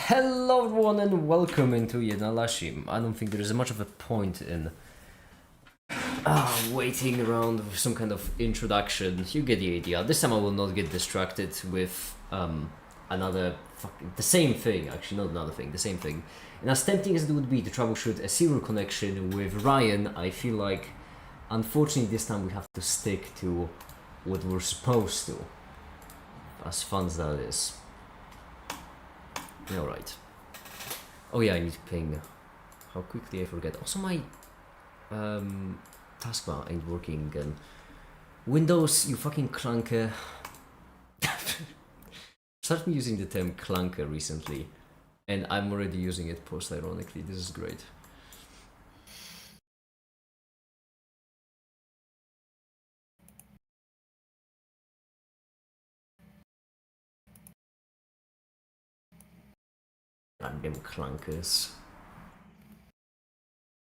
Hello everyone and welcome into Yenalashim. I don't think there is much of a point in waiting around with some kind of introduction. You get the idea. This time I will not get distracted with the same thing, actually not another thing, the same thing. And as tempting as it would be to troubleshoot a serial connection with Ryan, I feel like unfortunately this time we have to stick to what we're supposed to. As fun as that is. Alright. Oh yeah, I need to ping. How quickly I forget. Also my taskbar ain't working again. Windows, you fucking clunker. Started using the term clunker recently, and I'm already using it post-ironically. This is great. Goddamn clunkers.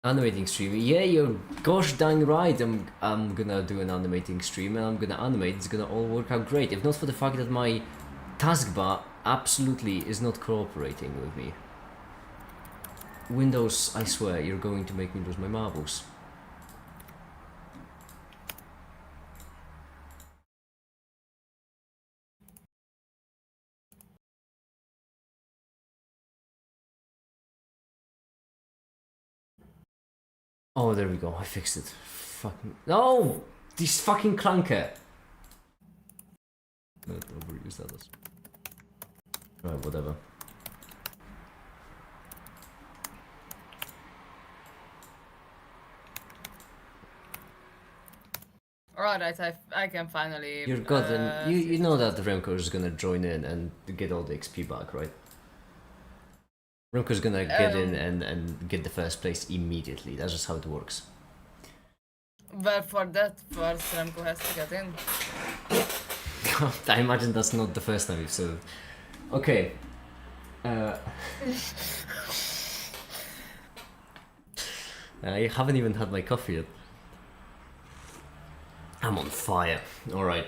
Animating stream. Yeah, you're gosh dang right. I'm gonna do an animating stream and I'm gonna animate. It's gonna all work out great. If not for the fact that my taskbar absolutely is not cooperating with me. Windows, I swear, you're going to make me lose my marbles. Oh, there we go. I fixed it. Fucking no! This fucking clunker. Not overuse that as. Right, whatever. Alright, I can finally. You're goddamn. You know that Remco is gonna join in and get all the XP back, right? Remco's gonna get in and get the first place immediately. That's just how it works. Well, for that, first Remco has to get in. I imagine that's not the first time you've said it. Okay. I haven't even had my coffee yet. I'm on fire. Alright.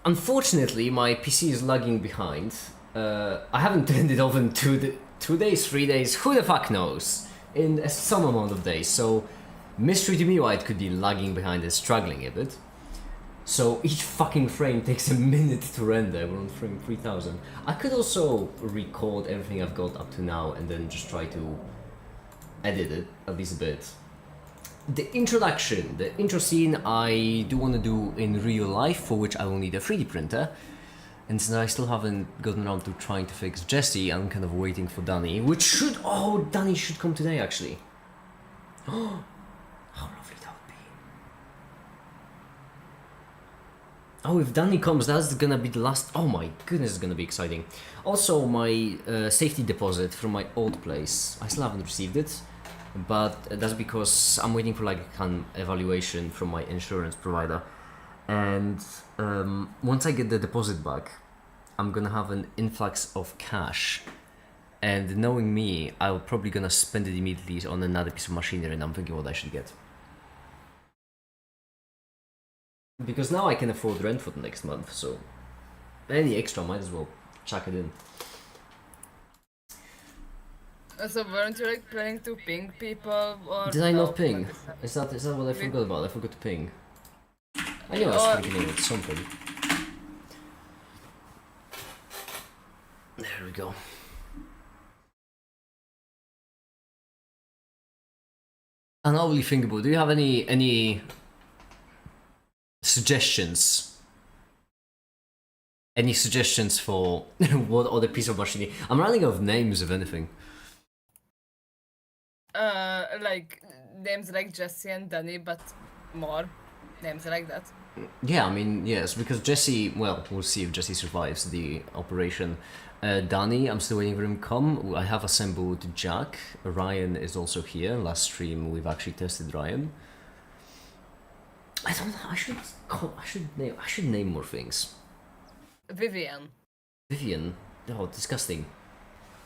Unfortunately, my PC is lagging behind. I haven't turned it off in 2 days, 3 days, who the fuck knows? In some amount of days, so mystery to me why it could be lagging behind and struggling a bit. So each fucking frame takes a minute to render. We're on frame 3000. I could also record everything I've got up to now and then just try to edit it at least a bit. The introduction, the intro scene I do want to do in real life, for which I will need a 3D printer. And since I still haven't gotten around to trying to fix Jesse, I'm kind of waiting for Danny, which should... Oh, Danny should come today, actually. Oh, how lovely that would be. Oh, if Danny comes, that's gonna be the last... Oh my goodness, it's gonna be exciting. Also, my safety deposit from my old place, I still haven't received it. But that's because I'm waiting for like an evaluation from my insurance provider. And once I get the deposit back, I'm gonna have an influx of cash. And knowing me, I'm probably gonna spend it immediately on another piece of machinery, and I'm thinking what I should get. Because now I can afford rent for the next month, so any extra might as well chuck it in. So weren't you like planning to ping people or? Did I no? not ping? Is that what I forgot about? I forgot to ping. I knew I was thinking of something. There we go. And only thinkable. Do you have any suggestions? Any suggestions for what other piece of machinery? I'm running out of names, if anything. Like names like Jesse and Danny, but more names like that. Yeah, I mean, yes, because Jesse, well, we'll see if Jesse survives the operation. Danny, I'm still waiting for him to come. I have assembled Jack. Ryan is also here. Last stream, we've actually tested Ryan. I don't know, I should name more things. Vivian. Vivian? Oh, disgusting.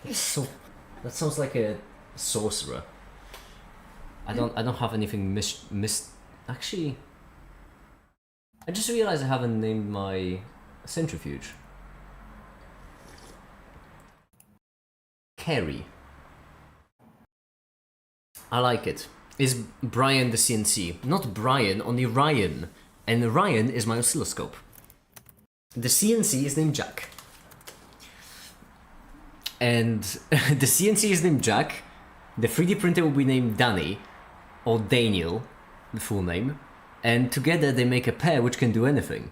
That sounds like a sorcerer. I don't have anything actually, I just realized I haven't named my centrifuge. Carey. I like it. Is Brian the CNC? Not Brian, only Ryan. And Ryan is my oscilloscope. The CNC is named Jack. And the CNC is named Jack. The 3D printer will be named Danny. Or Daniel, the full name. And together they make a pair which can do anything.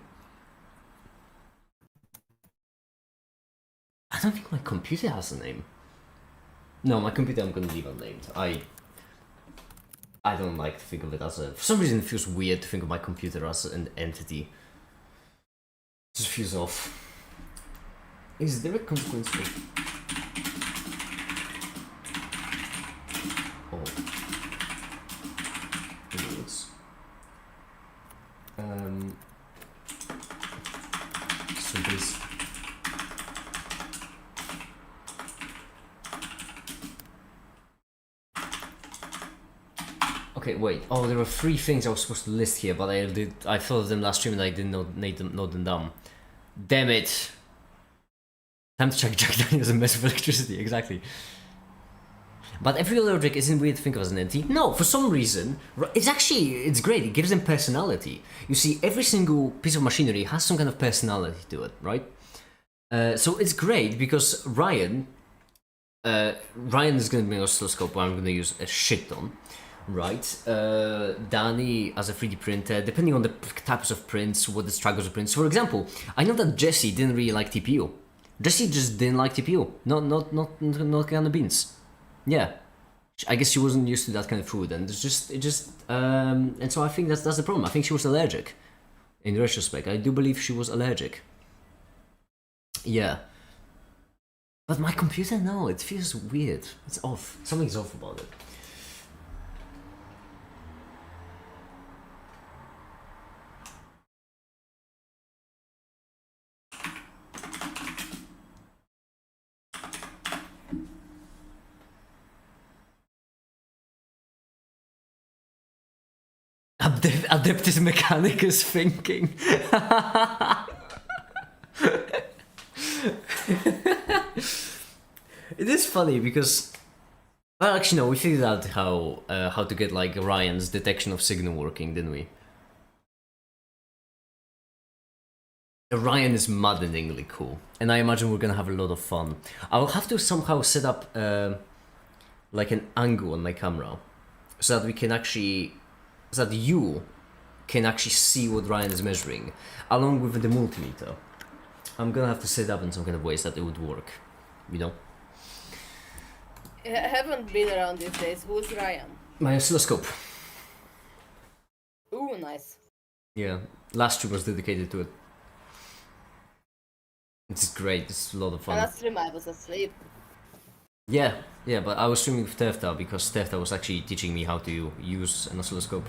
I don't think my computer has a name. No, my computer I'm gonna leave unnamed. I don't like to think of it as a... For some reason it feels weird to think of my computer as an entity. It just feels off. Is there a consequence of... Oh. Anyways. So this... Okay, wait. Oh, there were 3 things I was supposed to list here, but I thought of them last stream and I didn't note them down. Damn it! Time to check Jack Daniels a mess of electricity, exactly. But every other object isn't weird to think of as an entity. No, for some reason, it's great. It gives them personality. You see, every single piece of machinery has some kind of personality to it, right? So it's great because Ryan is going to be an oscilloscope where I'm going to use a shit ton. Right, Danny as a 3D printer, depending on the types of prints, what the struggles of prints. For example, I know that Jessie didn't really like TPU. Jessie just didn't like TPU. Not kind of beans. Yeah, I guess she wasn't used to that kind of food, and and so I think that's the problem. I think she was allergic. In retrospect, I do believe she was allergic. Yeah. But my computer, no, it feels weird. It's off. Something's off about it. Adeptus Mechanicus thinking. It is funny because, well, actually no, we figured out how to get like Ryan's detection of signal working, didn't we? Ryan is maddeningly cool, and I imagine we're gonna have a lot of fun. I'll have to somehow set up like an angle on my camera so that we can actually. So that you can actually see what Ryan is measuring, along with the multimeter. I'm gonna have to set up in some kind of ways that it would work, you know? I haven't been around these days. Who's Ryan? My oscilloscope. Ooh, nice. Yeah, last stream was dedicated to it. It's great, it's a lot of fun. Last stream I was asleep. Yeah, but I was streaming with Tefta because Tefta was actually teaching me how to use an oscilloscope.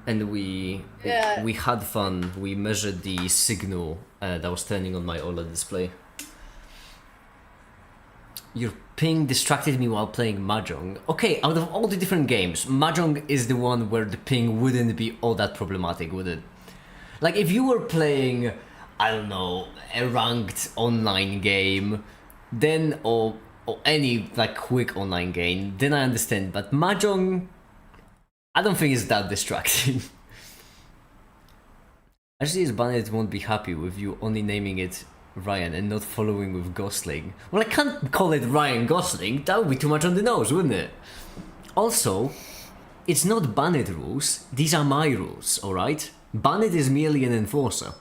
And we had fun. We measured the signal that was turning on my OLED display. Your ping distracted me while playing Mahjong. Okay, out of all the different games, Mahjong is the one where the ping wouldn't be all that problematic, would it? Like if you were playing, I don't know, a ranked online game, then or any like quick online game, then I understand. But Mahjong, I don't think it's that distracting. Actually, Banet won't be happy with you only naming it Ryan and not following with Gosling. Well, I can't call it Ryan Gosling. That would be too much on the nose, wouldn't it? Also, it's not Banet rules. These are my rules, alright? Banet is merely an enforcer.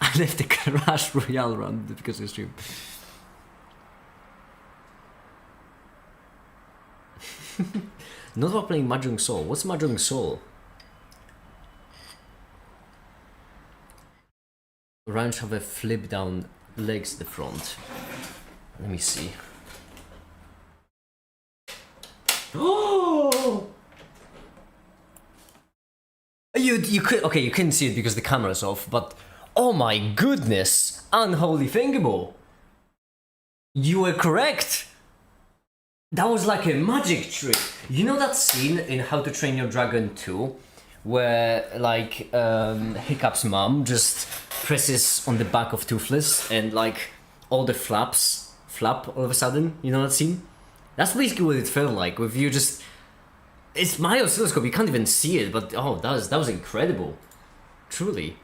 I left the Crash Royale run because of stream. Not while playing Mahjong Soul. What's Mahjong Soul? Ranch have a flip down legs at the front. Let me see. Oh! You couldn't see it because the camera's off, but oh my goodness! Unholy thinkable! You were correct! That was like a magic trick! You know that scene in How to Train Your Dragon 2? Where, like, Hiccup's mom just presses on the back of Toothless and, like, all the flap all of a sudden. You know that scene? That's basically what it felt like. With you just, it's my oscilloscope. You can't even see it, but oh, that was incredible. Truly.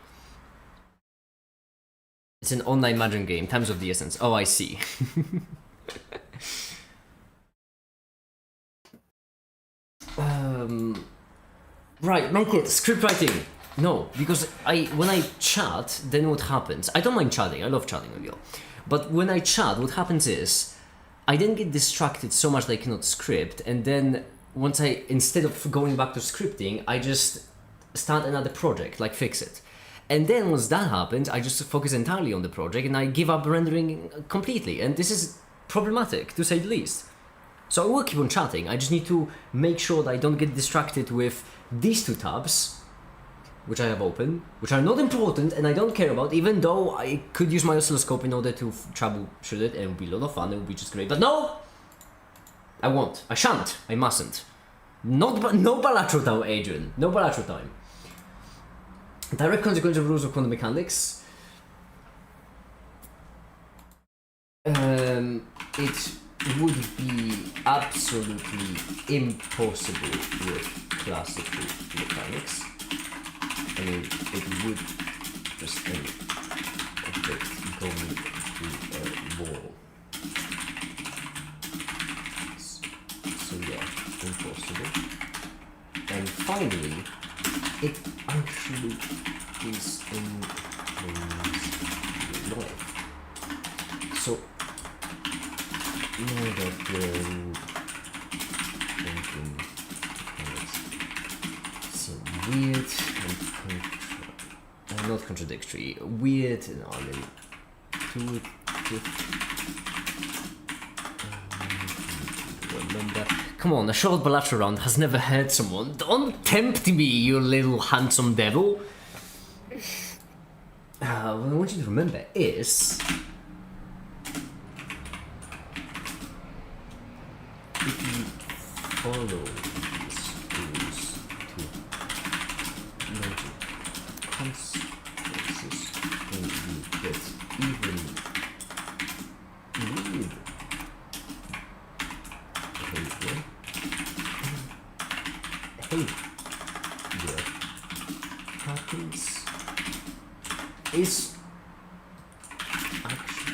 It's an online mahjong game. Times of the essence. Oh, I see. Right, make it script writing. No, because when I chat, then what happens? I don't mind chatting. I love chatting with you, but when I chat, what happens is I then get distracted so much that I cannot script, and then once instead of going back to scripting, I just start another project, like fix it. And then once that happens, I just focus entirely on the project and I give up rendering completely. And this is problematic, to say the least. So I will keep on chatting. I just need to make sure that I don't get distracted with these two tabs, which I have open, which are not important and I don't care about, even though I could use my oscilloscope in order to troubleshoot it, and it would be a lot of fun, it would be just great. But no! I won't. I shan't. I mustn't. No bilateral time, Adrian. No bilateral time. Direct consequence of rules of quantum mechanics. It would be absolutely impossible with classical mechanics. I mean, it would just an object going through a wall. So yeah, impossible. And finally, it actually is in life. So now that we're thinking, so weird and not contradictory, weird, no, I mean, remember. Come on, a short bilateral round has never hurt someone. Don't tempt me, you little handsome devil. What I want you to remember is, if you follow these rules to logic consequences, then you get even weird behavior. Behavior happens is actually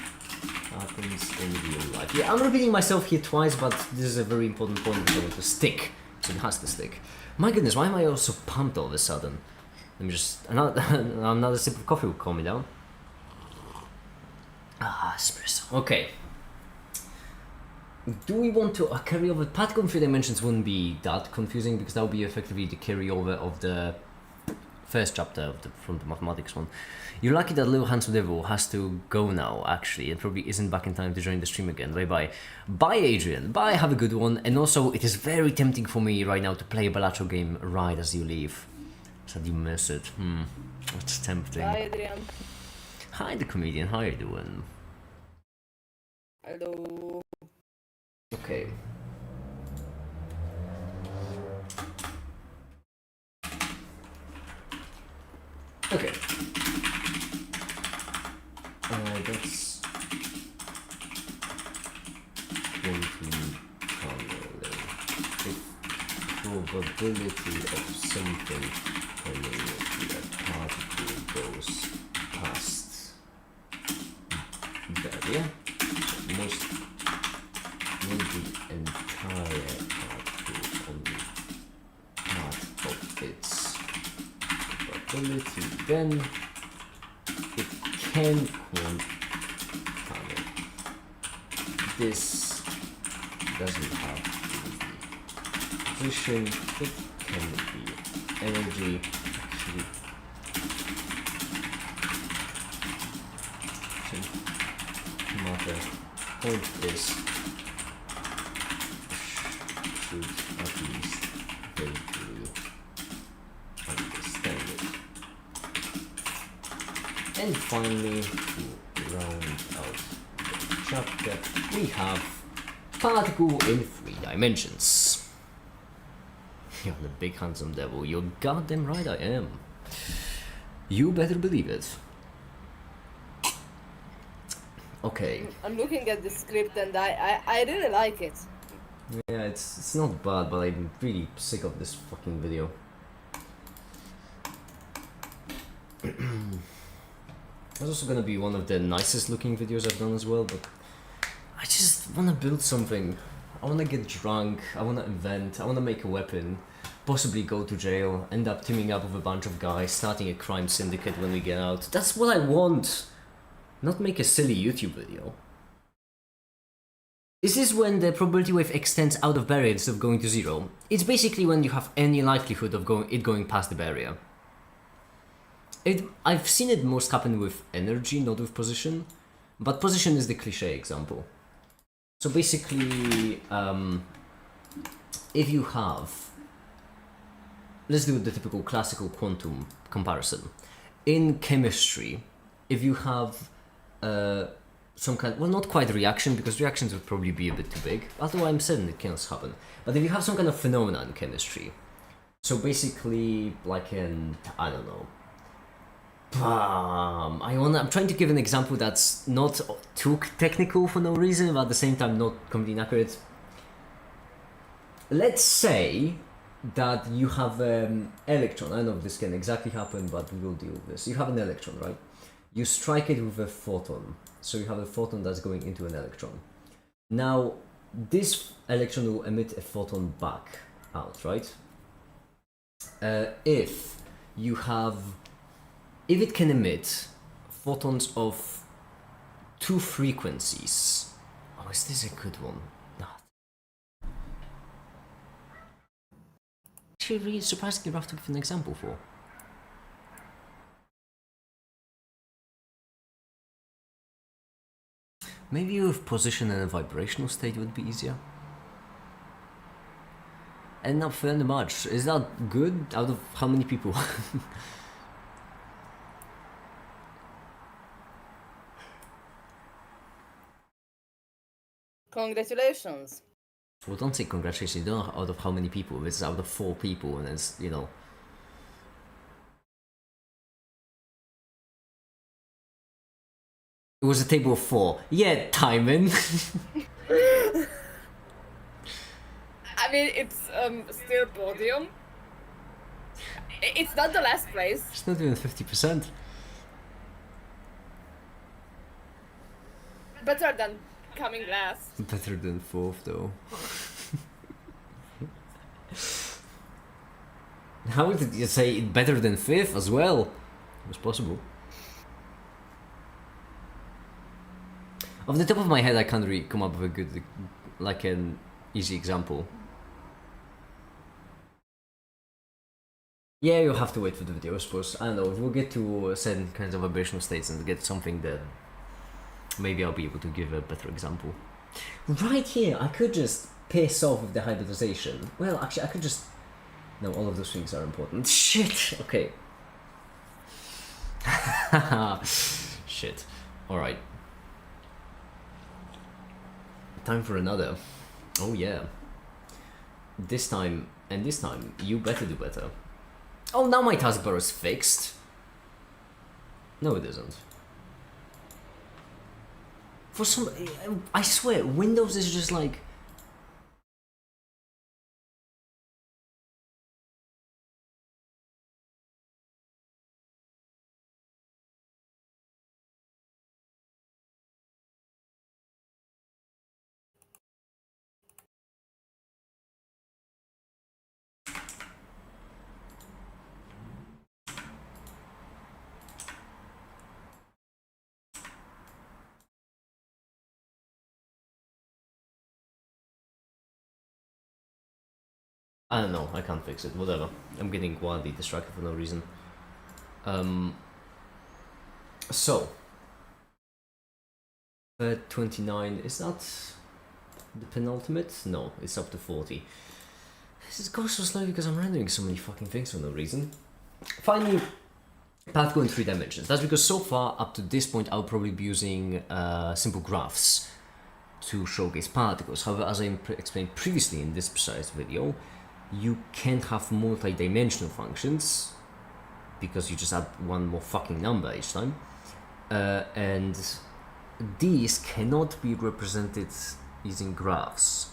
happens in real life. Yeah, I'm repeating myself here twice, but this is a very important point that I want to stick, so it has to stick. My goodness, why am I all so pumped all of a sudden? Let me just, another sip of coffee will calm me down. Ah, espresso. Okay. Do we want to carry over? Particle in 3 dimensions wouldn't be that confusing because that would be effectively the carryover of the first chapter from the mathematics one. You're lucky that little handsome devil has to go now, actually, and probably isn't back in time to join the stream again. Bye bye. Bye, Adrian. Bye, have a good one. And also, it is very tempting for me right now to play a bilateral game right as you leave. So you miss it. It's tempting. Bye, Adrian. Hi, the comedian. How are you doing? Hello. Okay. Okay. That's 20 parallel. If probability of something coming into a particle goes past barrier, most will the entire particle on the part of its probability, then it can quantum tunnel. This doesn't have to be position, it can be energy. Actually, matter. Point is, should at least vaguely understand it. And finally, to round out the chapter, we have particle in 3 dimensions. You're the big handsome devil. You're goddamn right I am. You better believe it. Okay. I'm looking at the script and I really like it. Yeah, it's not bad, but I'm really sick of this fucking video. It's also gonna be one of the nicest looking videos I've done as well, but I just wanna build something. I wanna get drunk, I wanna invent, I wanna make a weapon, possibly go to jail, end up teaming up with a bunch of guys, starting a crime syndicate when we get out. That's what I want! Not make a silly YouTube video. Is this when the probability wave extends out of barrier instead of going to zero? It's basically when you have any likelihood of going past the barrier. I've seen it most happen with energy, not with position, but position is the cliche example. So basically, if you have, let's do the typical classical quantum comparison. In chemistry, if you have some kind, well, not quite reaction, because reactions would probably be a bit too big, although I'm certain it can happen. But if you have some kind of phenomena in chemistry, so basically like I don't know, I'm trying to give an example that's not too technical for no reason, but at the same time not completely inaccurate. Let's say that you have an electron. I don't know if this can exactly happen, but we will deal with this. You have an electron, right? You strike it with a photon. So you have a photon that's going into an electron. Now, this electron will emit a photon back out, right? If it can emit photons of two frequencies. Oh, is this a good one? No. Actually, really surprisingly rough to give an example for. Maybe with position and a vibrational state would be easier. And not fairly much. Is that good? Out of how many people? Congratulations. Well, don't say congratulations. You don't know out of how many people. It's out of 4 people, and it's, you know. It was a table of 4. Yeah, Timon. I mean, it's still podium. It's not the last place. It's not even 50%. Better than coming last. Better than 4th, though. How did you say better than 5th as well? It was possible. Off the top of my head, I can't really come up with a good, like an easy example. Yeah, you'll have to wait for the video, I suppose. I don't know, if we'll get to certain kinds of vibrational states and get something that maybe I'll be able to give a better example. Right here, I could just piss off with the hybridization. Well, actually, I could just... No, all of those things are important. Shit! Okay. Shit. Alright. Time for another. Oh yeah. This time, and this time, you better do better. Oh, now my taskbar is fixed. No, it isn't. For some... I swear, Windows is just like... I don't know, I can't fix it, whatever. I'm getting wildly distracted for no reason. So... 29, is that the penultimate? No, it's up to 40. This goes so slowly because I'm rendering so many fucking things for no reason. Finally, path go in 3 dimensions. That's because so far, up to this point, I'll probably be using simple graphs to showcase particles. However, as I explained previously in this precise video, you can't have multi-dimensional functions because you just add one more fucking number each time. And these cannot be represented using graphs.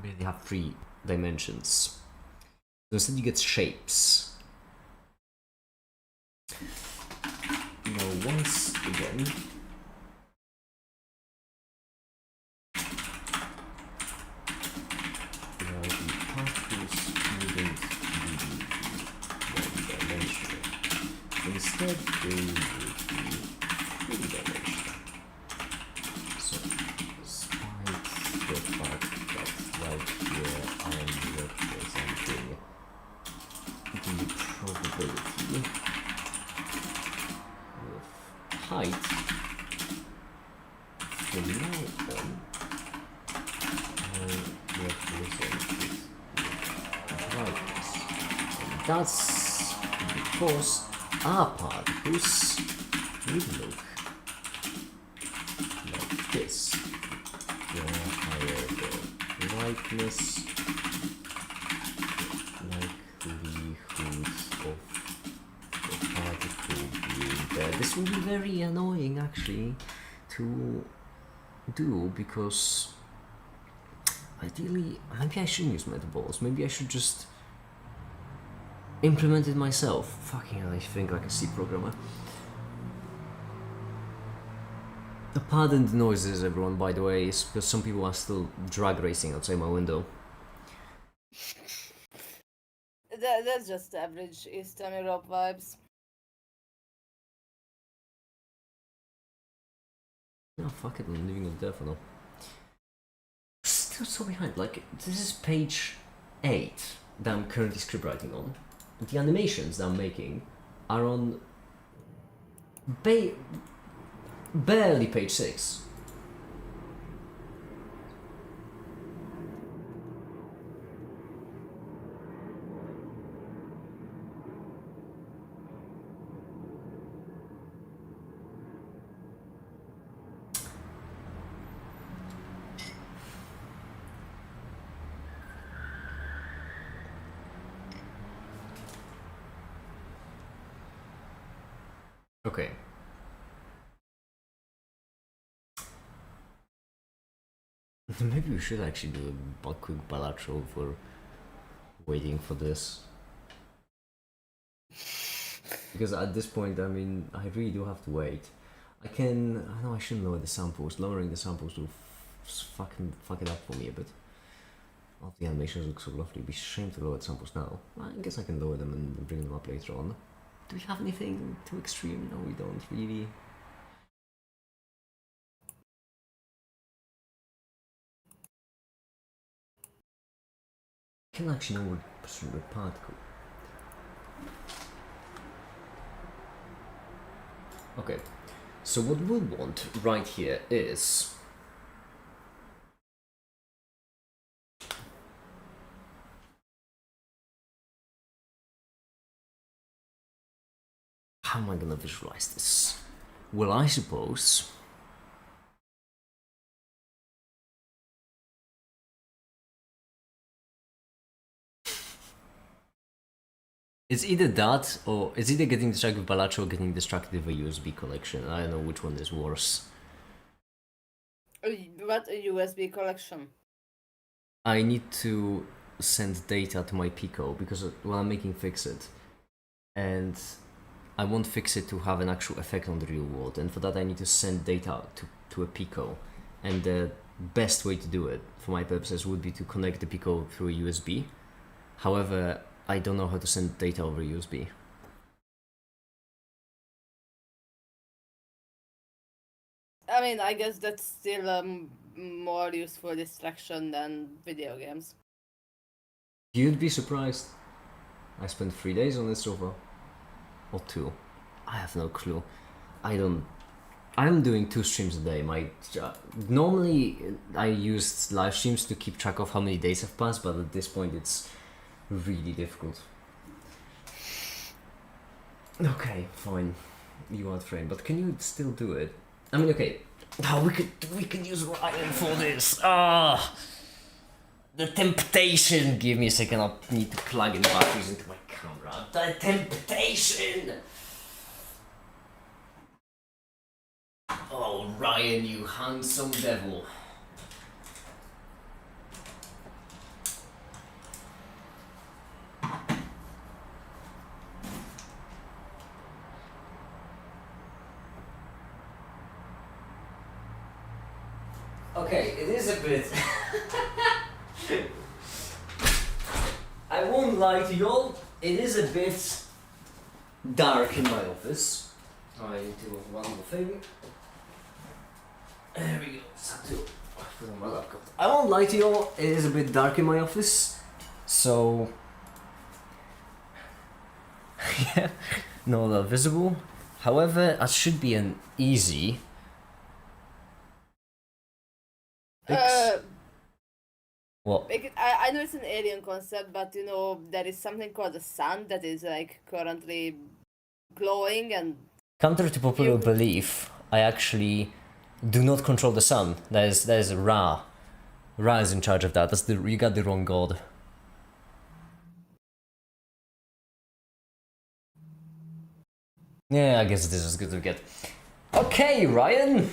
They have 3 dimensions. So instead you get shapes. Now once again, now the particles wouldn't be 1-dimensional. Instead they would be 3-dimensional. So despite the fact that right here I'm representing the probability with height, from now on I'll represent it with brightness. And that's because our particles will look like this. The higher the brightness, likelihood of the particle being there. This will be very annoying actually to do, because ideally maybe I shouldn't use metaballs. Maybe I should just implement it myself. Fucking hell, I think like a C programmer. Pardon the noises, everyone, by the way, it's because some people are still drag racing outside my window. That's just average Eastern Europe vibes. No, fuck it, I'm leaving it there for now. Still so behind, like, this is page 8 that I'm currently scriptwriting on. The animations that I'm making are on barely page 6. Okay. Maybe we should actually do a quick balatro for waiting for this. Because at this point, I mean, I really do have to wait. I know I shouldn't lower the samples. Lowering the samples will fucking fuck it up for me a bit. All the animations look so lovely. It'd be a shame to lower the samples now. I guess I can lower them and bring them up later on. Do we have anything too extreme? No, we don't really. I can actually know what the particle. Okay, so what we'll want right here is how am I gonna visualize this? Well, I suppose it's either that, or it's either getting distracted with Balatro or getting distracted with a USB collection. I don't know which one is worse. What a USB collection? I need to send data to my Pico because when I'm making Fixit, and I want Fixit to have an actual effect on the real world, and for that I need to send data to a Pico, and the best way to do it for my purposes would be to connect the Pico through a USB. However, I don't know how to send data over USB. I mean, I guess that's still a more useful distraction than video games. You'd be surprised. I spent 3 days on it so far. Or 2. I have no clue. I'm doing 2 streams a day. Normally I used live streams to keep track of how many days have passed, but at this point it's really difficult. Okay, fine. You are frame, but can you still do it? I mean, okay. We could use Ryan for this. The temptation. Give me a second. I need to plug in batteries into my camera. The temptation. Ryan, you handsome devil. Okay, it is a bit... I won't lie to y'all, it is a bit dark in my office. I need to do one more favor. There we go. Put on my laptop. I won't lie to y'all, it is a bit dark in my office. So... yeah, not that visible. However, that should be an easy... fix. What? I know it's an alien concept, but you know, there is something called the sun that is like currently glowing and... Counter to popular belief, I actually do not control the sun. That is Ra. Ra is in charge of that. You got the wrong god. Yeah, I guess this is as good as we get. Okay, Ryan!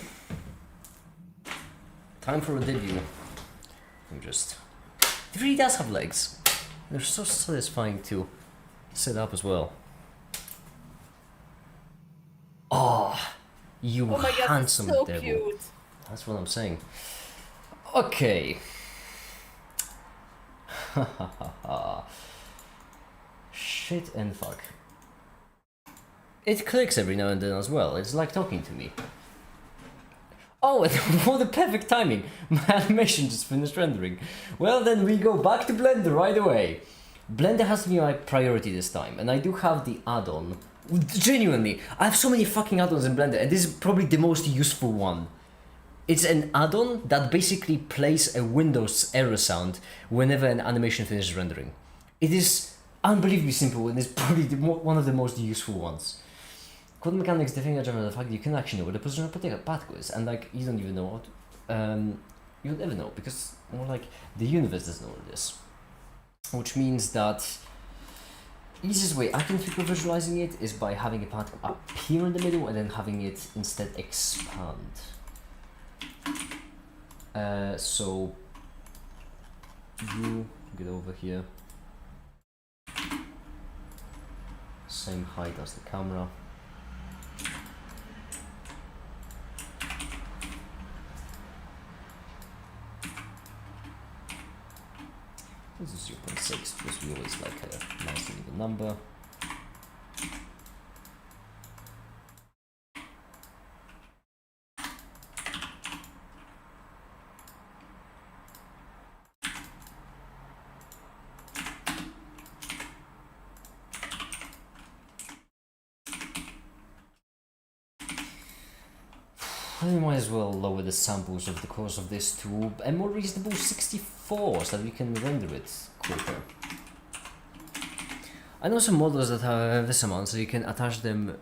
Time for a debut. It really does have legs. They're so satisfying to set up as well. Oh, you oh my God, handsome so devil. Cute. That's what I'm saying. Okay. Shit and fuck. It clicks every now and then as well. It's like talking to me. Oh, what a perfect timing! My animation just finished rendering. Well, then we go back to Blender right away. Blender has to be my priority this time, and I do have the add-on. Genuinely, I have so many fucking add-ons in Blender, and this is probably the most useful one. It's an add-on that basically plays a Windows error sound whenever an animation finishes rendering. It is unbelievably simple, and it's probably one of the most useful ones. Code mechanics define the fact that you can actually know where the position of a particle is, and like you don't even know what you don't ever know, because more like the universe doesn't know where it is. Which means that easiest way I can think of visualizing it is by having a particle appear in the middle and then having it instead expand. So you get over here, same height as the camera. This is 0.6 because we always like a nice even number. We might as well lower the samples of the course of this to a more reasonable 64 so that we can render it quicker. I know some models that have this amount, so you can attach them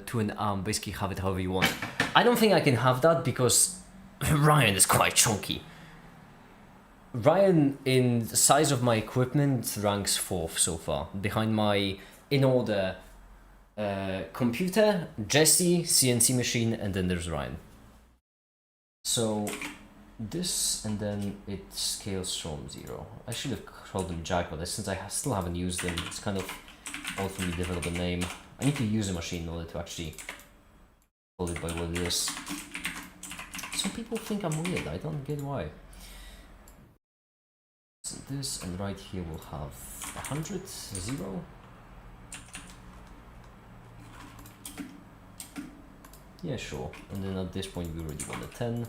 to an arm, basically have it however you want. I don't think I can have that because Ryan is quite chunky. Ryan, in the size of my equipment, ranks 4th so far, behind my in order computer, Jesse, CNC machine, and then there's Ryan. So this, and then it scales from 0. I should have called them Jack, but since I still haven't used them, it's kind of odd for me to develop a name. I need to use a machine in order to actually call it by what it is. Some people think I'm weird, I don't get why. So this, and right here we'll have 100, 0. Yeah, sure. And then at this point we already want a 10.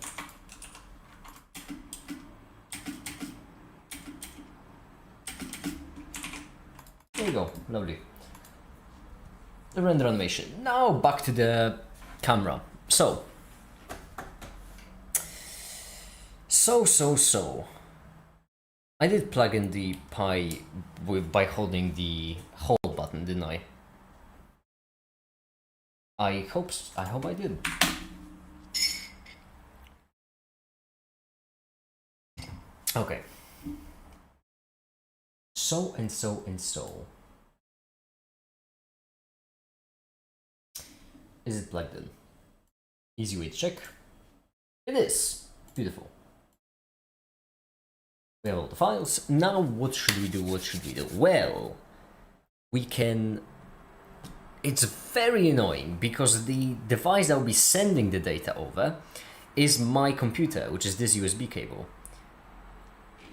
There you go, lovely. The render animation. Now back to the camera. So. I did plug in the Pi by holding the hold button, didn't I? I hope I did. Okay. So. Is it plugged in? Easy way to check. It is. Beautiful. We have all the files. Now what should we do? What should we do? Well, we can... It's very annoying because the device that will be sending the data over is my computer, which is this USB cable.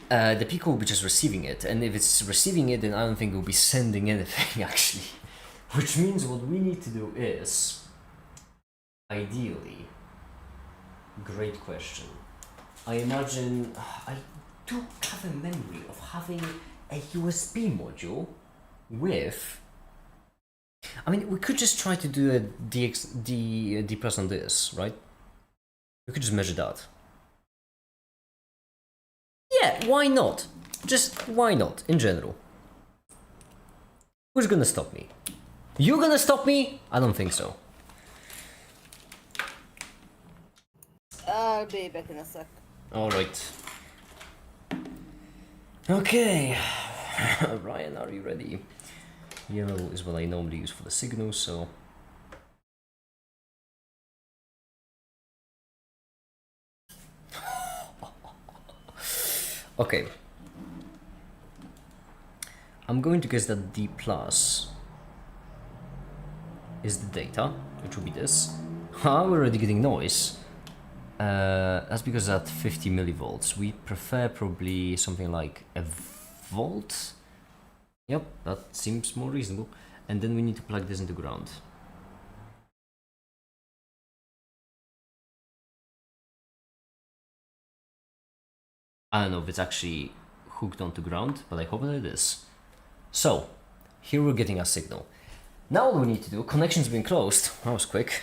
The Pico will be just receiving it, and if it's receiving it, then I don't think it will be sending anything actually. Which means what we need to do is, ideally, great question. I imagine, I do have a memory of having a USB module with, I mean, we could just try to do a D plus on this, right? We could just measure that. Yeah, why not? Just why not, in general? Who's gonna stop me? You gonna stop me? I don't think so. I'll be back in a sec. Alright. Okay. Ryan, are you ready? Yellow is what I normally use for the signal, so... Okay. I'm going to guess that D plus is the data, which will be this. We're already getting noise. That's because at 50 millivolts. We prefer probably something like a volt. Yep, that seems more reasonable. And then we need to plug this into ground. I don't know if it's actually hooked onto ground, but I hope that it is. So, here we're getting a signal. Now all we need to do, connection's been closed. That was quick.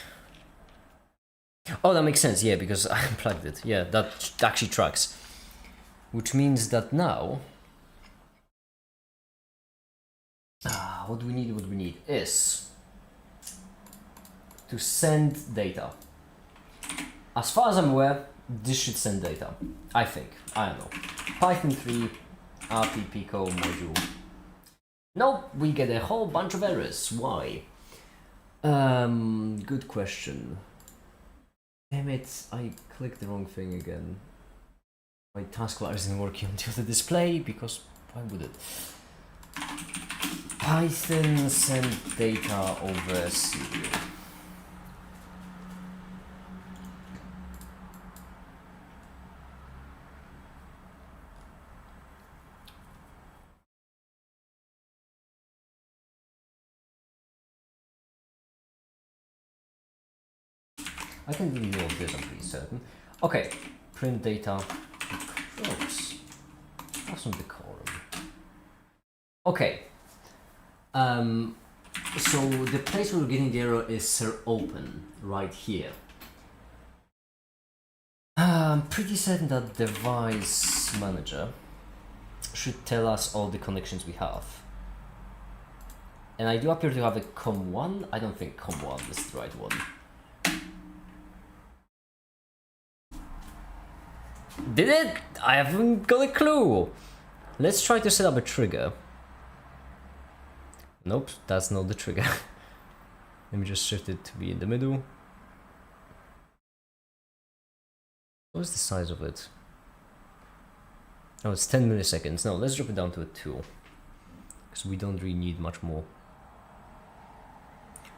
Oh, that makes sense, yeah, because I unplugged it. Yeah, that actually tracks. Which means that now... what we need is to send data. As far as I'm aware, this should send data. I think. I don't know. Python 3 RT Pico module. Nope, we get a whole bunch of errors. Why? Good question. Damn it, I clicked the wrong thing again. My taskbar isn't working on the other display because why would it? Python send data over serial. I can do more of this, I'm pretty certain. Okay, print data. Close. Have some decorum. Okay. So the place where we're getting the error is ser open, right here. I'm pretty certain that device manager should tell us all the connections we have. And I do appear to have a COM1. I don't think COM1 is the right one. Did it? I haven't got a clue. Let's try to set up a trigger. Nope, that's not the trigger. Let me just shift it to be in the middle. What's the size of it? Oh, it's 10 milliseconds. No, let's drop it down to a 2. Because we don't really need much more.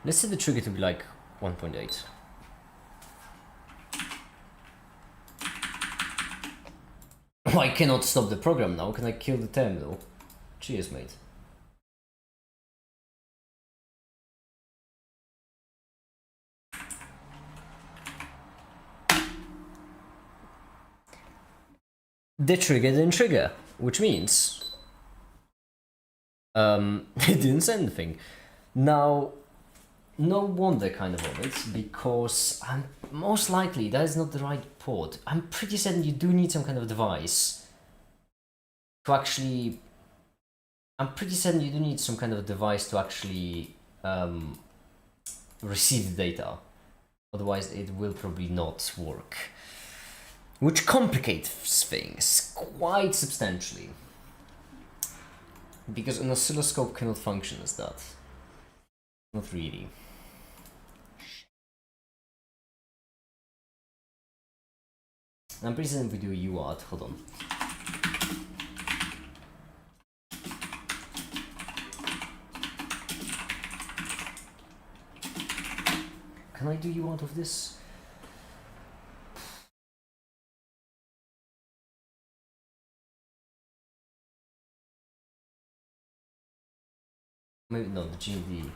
Let's set the trigger to be like 1.8. Oh, I cannot stop the program now. Can I kill the terminal? Cheers, mate. The trigger didn't trigger, which means it didn't say anything. Now, no wonder kind of on it, because most likely that is not the right port. I'm pretty certain you do need some kind of device to actually... I'm pretty certain you do need some kind of device to actually receive the data. Otherwise it will probably not work. Which complicates things quite substantially. Because an oscilloscope cannot function as that. Not really. I'm pretty certain if we do UART, hold on. Can I do UART of this? Maybe no, the GMD.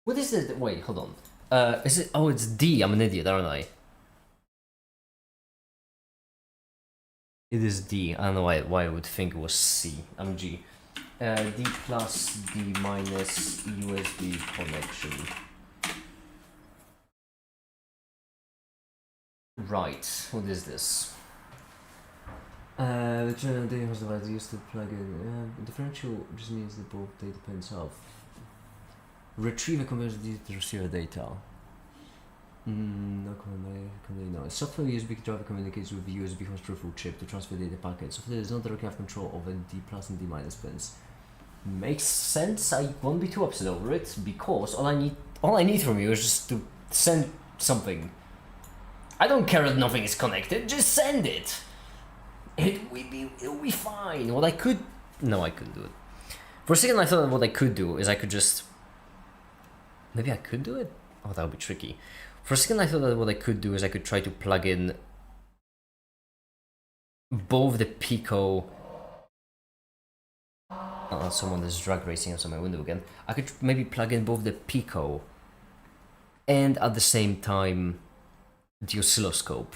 What is it? Wait, hold on. Is it? Oh, it's D. I'm an idiot, aren't I? It is D. I don't know why I would think it was C. I'm G. D plus D minus USB connection. Right. What is this? The general data was device used to plug in. Differential just means that both data pins off. Retrieve and convert the receiver data. No comment, no. Software USB driver communicates with the USB host peripheral chip to transfer data packets. Software does not directly have control over D plus and D minus pins. Makes sense. I won't be too upset over it because all I need from you is just to send something. I don't care if nothing is connected. Just send it. It'll be fine. What I could, no, I couldn't do it. For a second, I thought that what I could do is I could just. Maybe I could do it. Oh, that would be tricky. For a second, I thought that what I could do is I could try to plug in both the Pico. Oh, someone is drag racing outside my window again. I could maybe plug in both the Pico and at the same time the oscilloscope.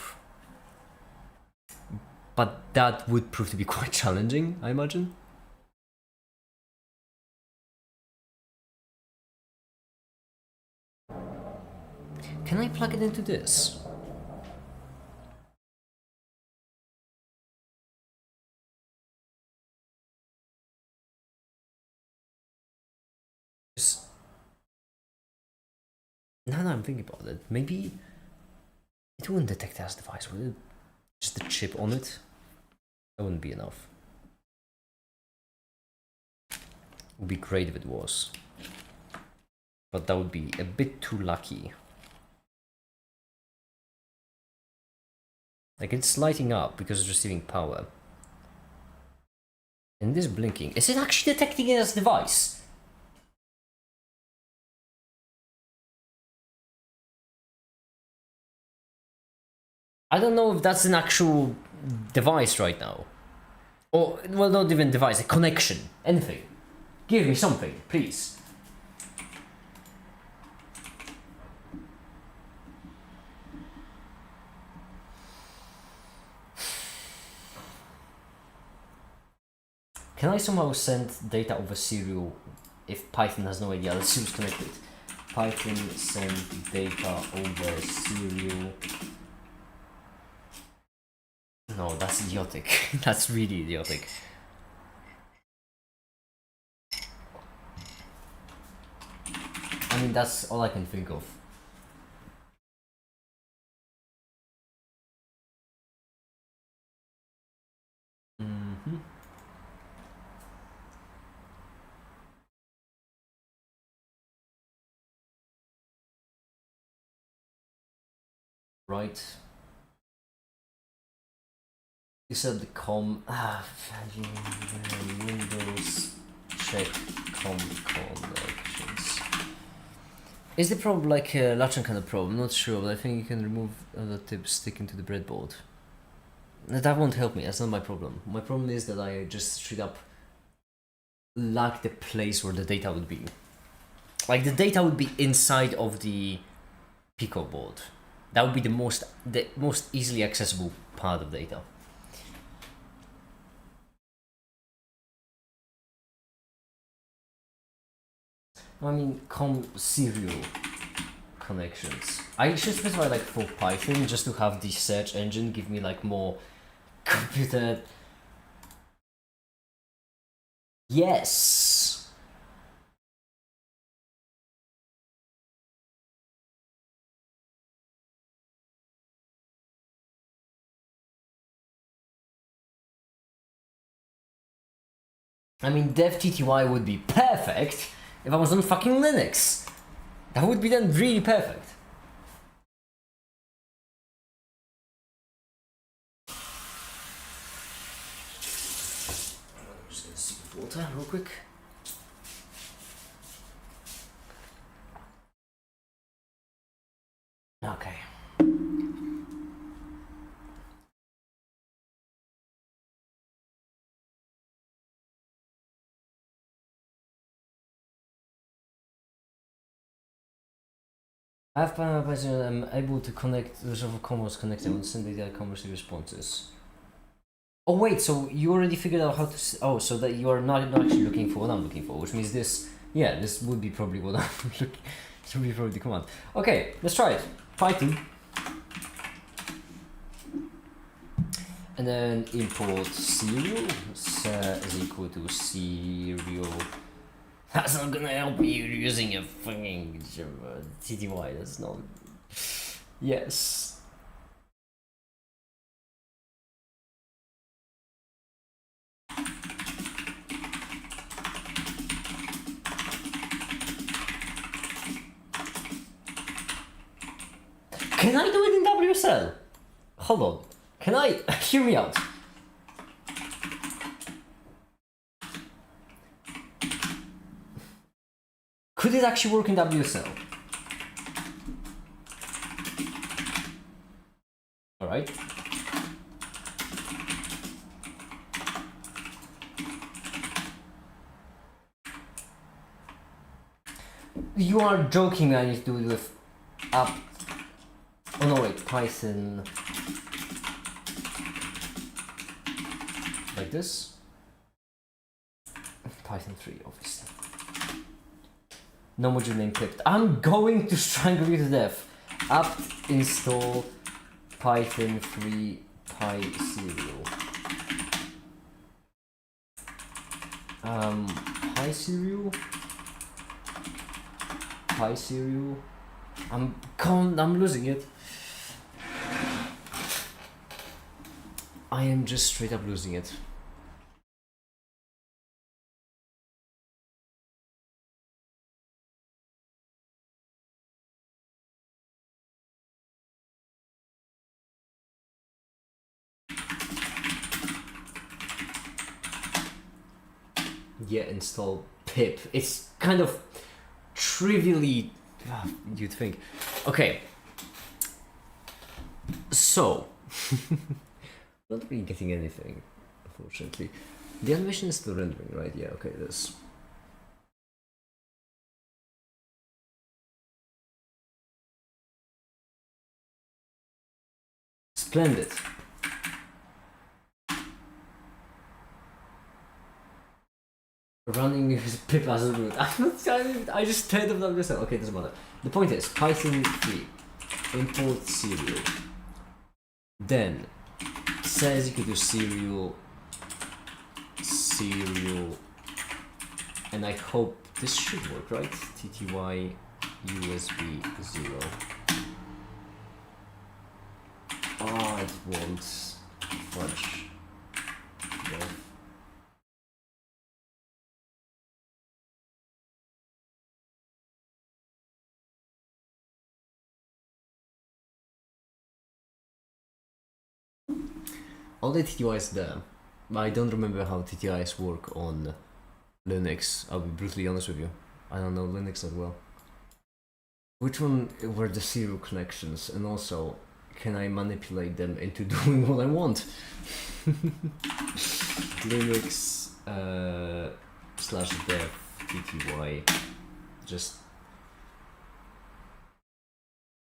But that would prove to be quite challenging, I imagine. Can I plug it into this? Now that I'm thinking about it, maybe it wouldn't detect as a device, would it? Just the chip on it? That wouldn't be enough. It would be great if it was. But that would be a bit too lucky. Like, it's lighting up because it's receiving power. And it is blinking. Is it actually detecting it as a device? I don't know if that's an actual device right now. Or, well, not even device, a connection. Anything. Give me something, please. Can I somehow send data over serial if Python has no idea that serial's connected? Python send data over serial. No, that's idiotic. That's really idiotic. I mean, that's all I can think of. Right. You said the Windows check connections. Is the problem like a latching kind of problem? Not sure, but I think you can remove the tip sticking to the breadboard. That won't help me. That's not my problem. My problem is that I just straight up lack the place where the data would be. Like the data would be inside of the Pico board. That would be the most easily accessible part of data. I mean, serial connections. I should specify like for Python just to have the search engine give me like more computer. Yes. I mean, dev TTY would be perfect if I was on fucking Linux. That would be then really perfect. I'm just gonna sip water real quick. Okay. I'm able to connect resolve commerce connecting and send data commerce responses. Oh wait, so you already figured out how to oh, so that you are not actually looking for what I'm looking for, which means this, yeah, this would be probably what I'm looking, this would be probably the command. Okay, let's try it. Python. And then import serial is equal to serial. That's not gonna help you using a fucking TTY, that's not... Yes. Can I do it in WSL? Hold on. Can I... Hear me out. Could it actually work in WSL? Alright. You are joking, I need to do it with app. Oh no, wait, Python. Like this. Python 3, obviously. No module name clipped. I'm going to strangle you to death. Apt install Python 3 PySerial. PySerial. PySerial. I'm losing it. I am just straight up losing it. Yeah, install pip. It's kind of trivially, you'd think. Okay. So, not really getting anything, unfortunately. The animation is still rendering, right? Yeah, okay, this. Splendid. Running with pip as a root. I just turned them down myself. Okay, doesn't matter. The point is, Python 3, import serial. Then, says equal to serial, and I hope this should work, right? TTY USB 0. Oh, it won't. Fudge. No. All the TTYs there. I don't remember how TTYs work on Linux. I'll be brutally honest with you. I don't know Linux that well. Which one were the serial connections, and also, can I manipulate them into doing what I want? Linux /dev TTY. Just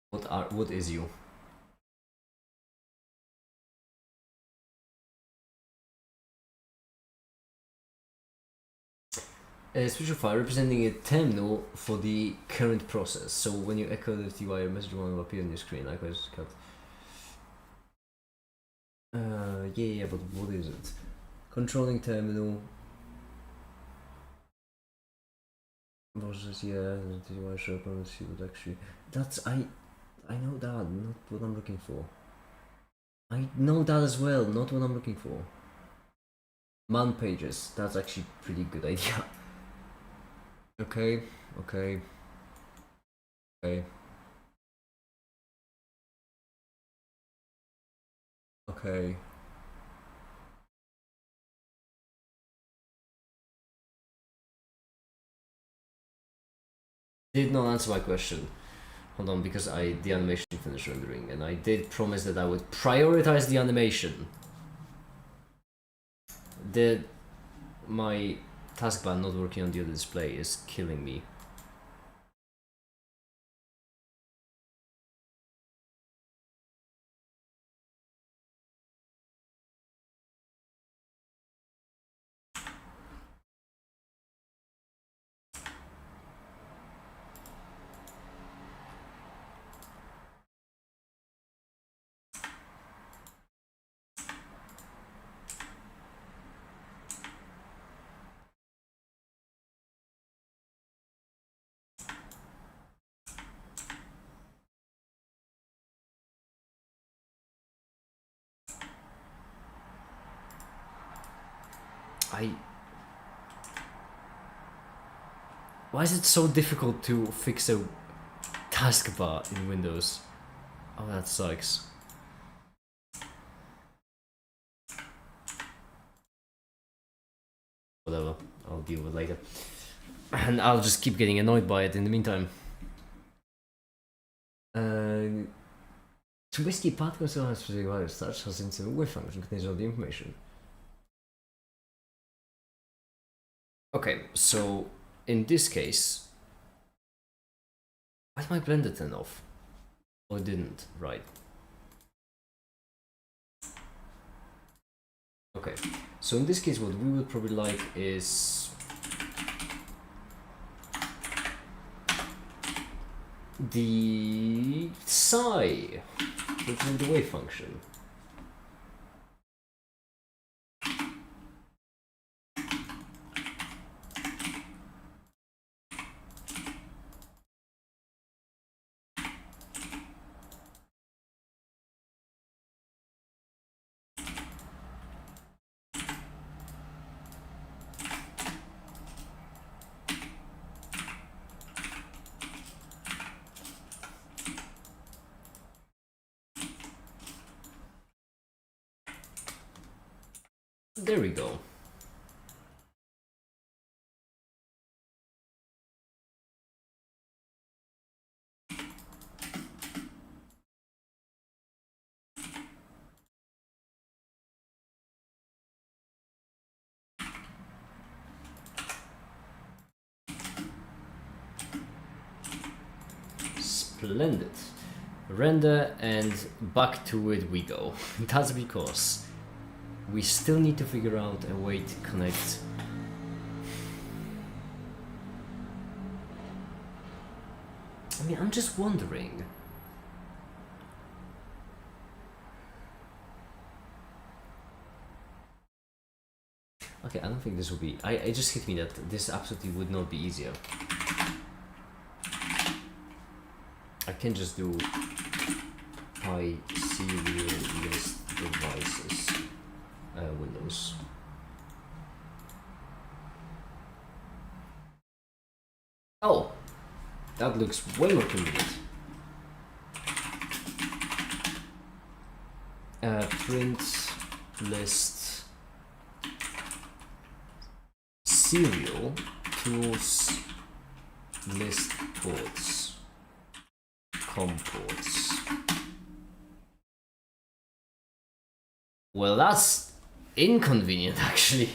what is you? A special file representing a terminal for the current process. So when you echo the TTY, a message will appear on your screen. Likewise, cut. Yeah, but what is it? Controlling terminal. Versus, yeah, TTY show up on the actually. That's I know that, not what I'm looking for. I know that as well, not what I'm looking for. Man pages, that's actually pretty good idea. Okay, okay, okay. Okay. Did not answer my question. Hold on, because the animation finished rendering, and I did promise that I would prioritize the animation. My taskbar not working on the other display is killing me. Why is it so difficult to fix a taskbar in Windows? Oh, that sucks. Whatever, I'll deal with it later. And I'll just keep getting annoyed by it in the meantime. To basically path conceal has specific values such as into wave function contains all the information. Okay, so in this case, why did my blender turn off? Oh, it didn't, right. Okay, so in this case what we would probably like is the psi, which is the wave function. There we go. Splendid. Render and back to it we go. That's because we still need to figure out a way to connect. I mean, I'm just wondering. Okay, I don't think this will be. It just hit me that this absolutely would not be easier. I can just do pi serial list devices Windows. Oh, that looks way more convenient. Print list serial tools list ports com ports. Well, that's inconvenient actually.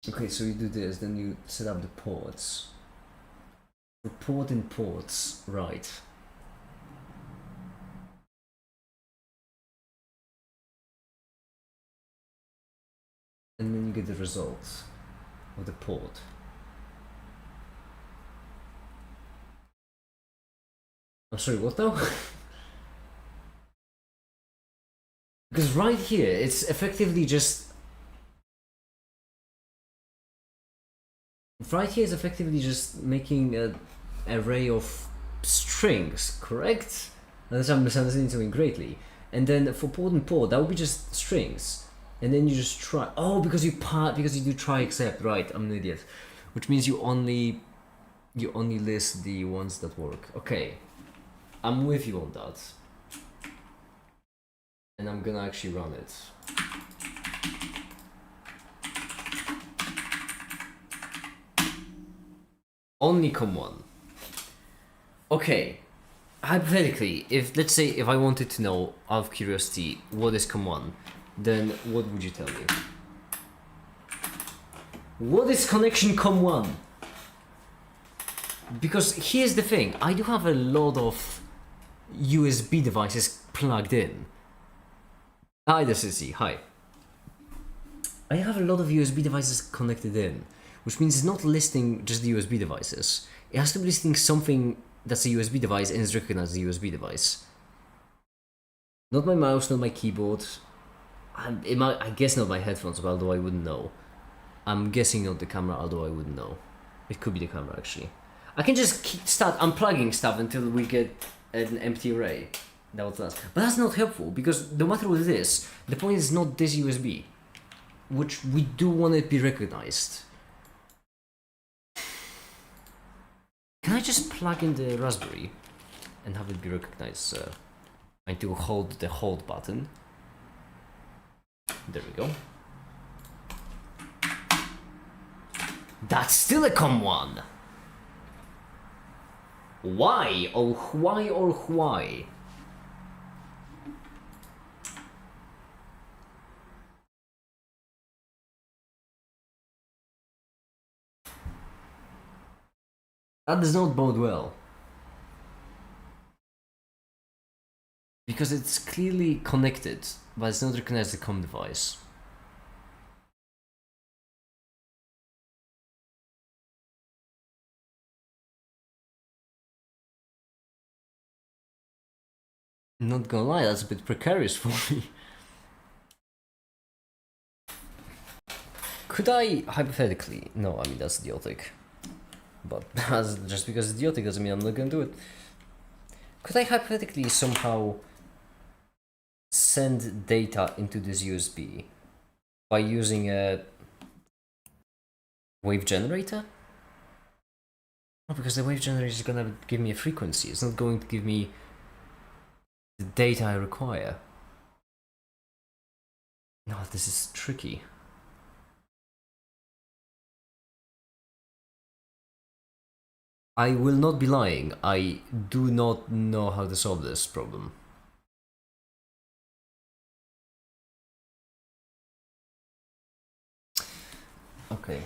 Okay, so you do this, then you set up the ports. Report in ports, right. And then you get the results of the port. I'm sorry, what though? Because right here, it's effectively just Right here is effectively just making an array of strings, correct? Unless I'm misunderstanding something greatly. And then for port and port, that would be just strings. And then you just try. Oh, because you do try except, right? I'm an idiot. Which means you only list the ones that work. Okay, I'm with you on that. And I'm gonna actually run it. Only COM1. Okay, hypothetically, let's say if I wanted to know out of curiosity what is COM1, then what would you tell me? What is connection COM1? Because here's the thing, I do have a lot of USB devices plugged in. Hi, this is Z. Hi. I have a lot of USB devices connected in, which means it's not listing just the USB devices. It has to be listing something that's a USB device and is recognized as a USB device. Not my mouse, not my keyboard. I guess not my headphones, although I wouldn't know. I'm guessing not the camera, although I wouldn't know. It could be the camera, actually. I can just start unplugging stuff until we get an empty array. That would last. But that's not helpful, because no matter what it is, the point is not this USB, which we do want it to be recognized. Can I just plug in the Raspberry and have it be recognized? I need to hold the hold button. There we go. That's still a COM1! Why? Oh, why or why? That does not bode well. Because it's clearly connected, but it's not recognized as a COM device. Not gonna lie, that's a bit precarious for me. Could I, hypothetically, no, I mean that's idiotic. But just because it's idiotic doesn't mean I'm not gonna do it. Could I hypothetically somehow send data into this USB by using a wave generator? No, because the wave generator is gonna give me a frequency. It's not going to give me the data I require. No, this is tricky. I will not be lying. I do not know how to solve this problem. Okay.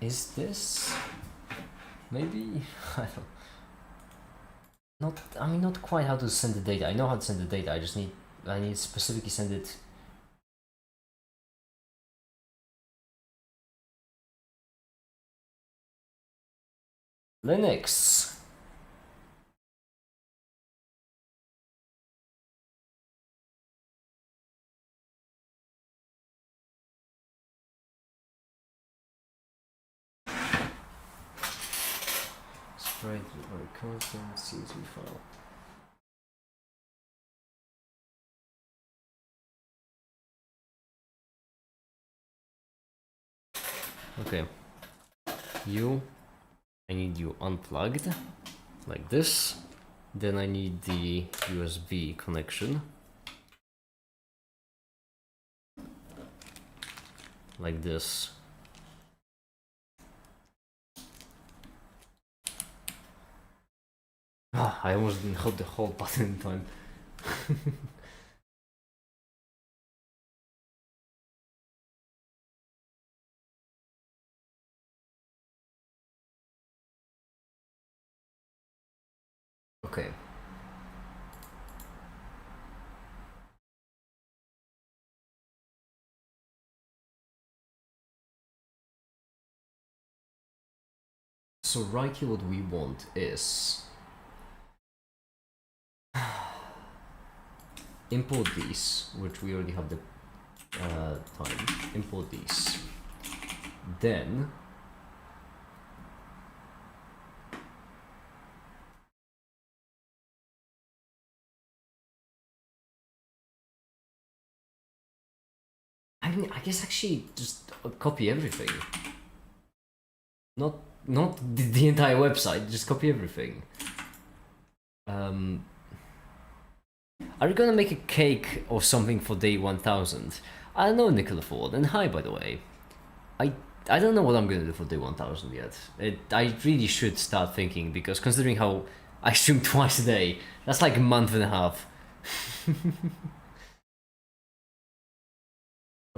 Is this maybe? I don't. Not quite how to send the data. I know how to send the data. I need specifically send it. Linux. Sprite or constant CSV file. Okay. I need you unplugged, like this. Then I need the USB connection, like this. Ah, I almost didn't hold the hold button in time. Okay. So right here what we want is import these, which we already have the time. Import these. Then I mean, I guess actually just copy everything. Not the entire website, just copy everything. Are you gonna make a cake or something for day 1000? I don't know, Nicola Ford, and hi, by the way. I don't know what I'm gonna do for day 1000 yet. I really should start thinking, because considering how I stream twice a day, that's like a month and a half.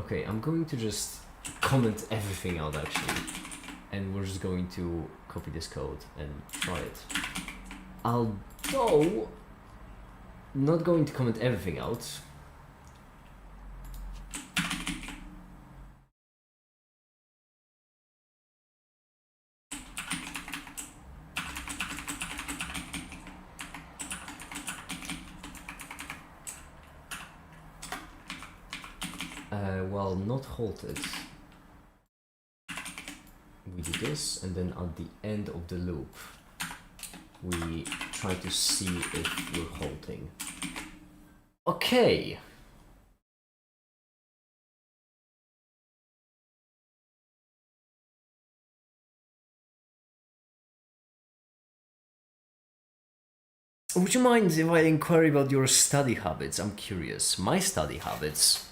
Okay, I'm going to just comment everything out actually, and we're just going to copy this code and try it. Although, not going to comment everything out. Well, not halted. We do this, and then at the end of the loop, we try to see if we're halting. Okay. Would you mind if I inquire about your study habits? I'm curious. My study habits.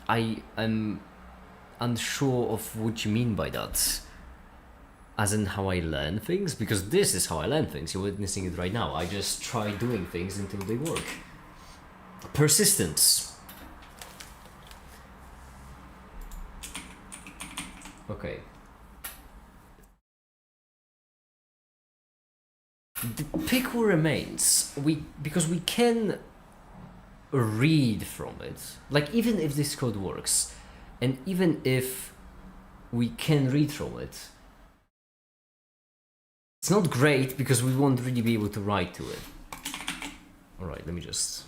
I am unsure of what you mean by that. As in how I learn things? Because this is how I learn things. You're witnessing it right now. I just try doing things until they work. Persistence. Okay. The pickle remains. Because we can read from it. Like, even if this code works, and even if we can read from it, it's not great because we won't really be able to write to it. Alright, let me just...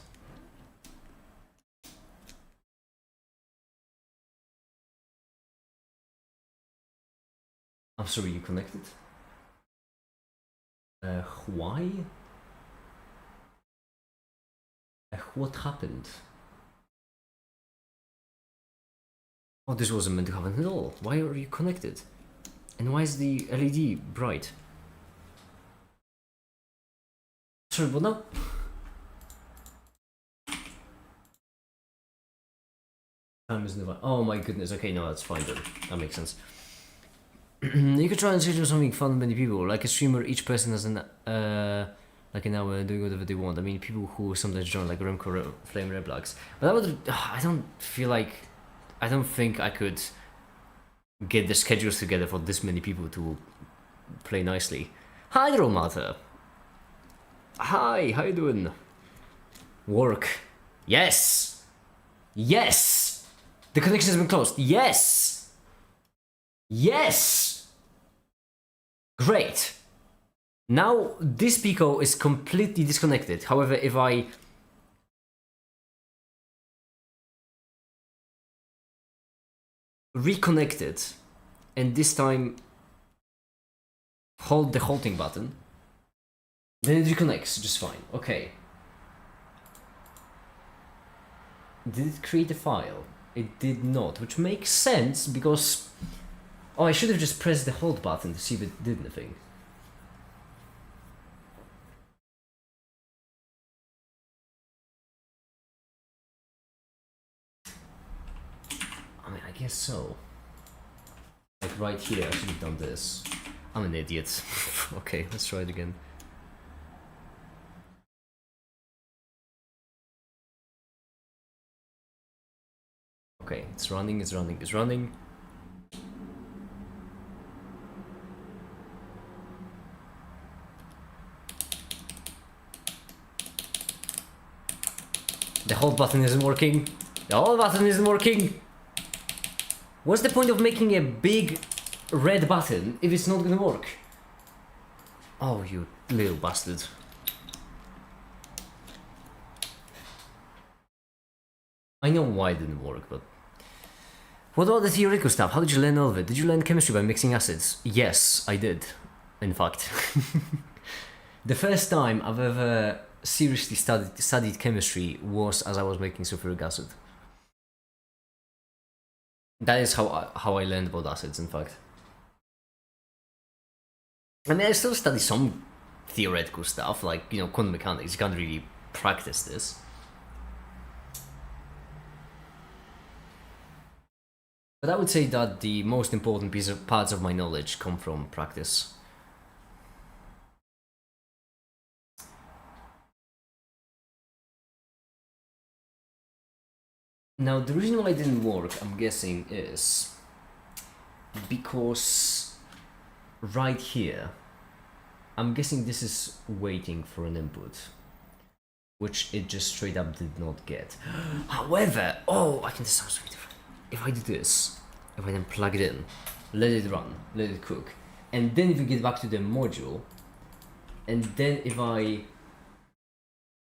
I'm sorry, you connected? Why? What happened? Oh, this wasn't meant to happen at all. Why are you connected? And why is the LED bright? Sorry, what now? Time is never. Oh my goodness. Okay, no, that's fine then. That makes sense. You could try and schedule something fun with many people, like a streamer. Each person has an like an hour doing whatever they want. I mean, people who sometimes join, like Remco Flame Reblax. But that would. I don't feel like. I don't think I could get the schedules together for this many people to play nicely. Hi, Matter. Hi, how you doing? Work. Yes! Yes! The connection has been closed. Yes! Yes! Great! Now this Pico is completely disconnected. However, if I reconnect it and this time hold the halting button, then it reconnects just fine. Okay. Did it create a file? It did not, which makes sense because... Oh, I should have just pressed the hold button to see if it did anything. I mean, I guess so. Like right here, I should have done this. I'm an idiot. Okay, let's try it again. Okay, it's running, it's running, it's running. The hold button isn't working. The hold button isn't working. What's the point of making a big red button if it's not gonna work? Oh, you little bastard. I know why it didn't work, but... What about the theoretical stuff? How did you learn all of it? Did you learn chemistry by mixing acids? Yes, I did. In fact. The first time I've ever seriously studied chemistry was as I was making sulfuric acid. That is how I learned about acids, in fact. I mean, I still study some theoretical stuff, like, you know, quantum mechanics. You can't really practice this. But I would say that the most important parts of my knowledge come from practice. Now, the reason why it didn't work, I'm guessing, is because right here, I'm guessing this is waiting for an input, which it just straight up did not get. However, I can do something different. If I do this, if I then plug it in, let it run, let it cook, and then if we get back to the module, and then if I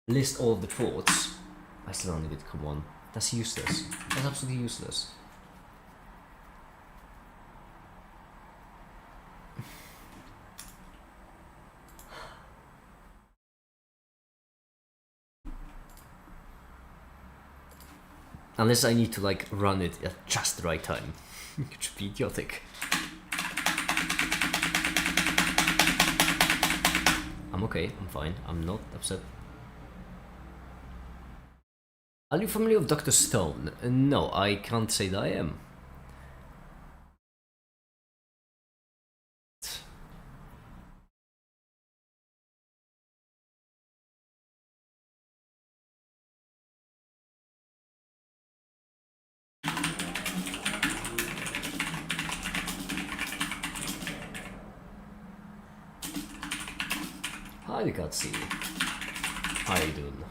list all of the ports, I still only get come on. That's useless. That's absolutely useless. Unless I need to like run it at just the right time. It should be idiotic. I'm okay, I'm fine, I'm not upset. Are you familiar with Dr. Stone? No, I can't say that I am. Hi, Katsi. How you doing?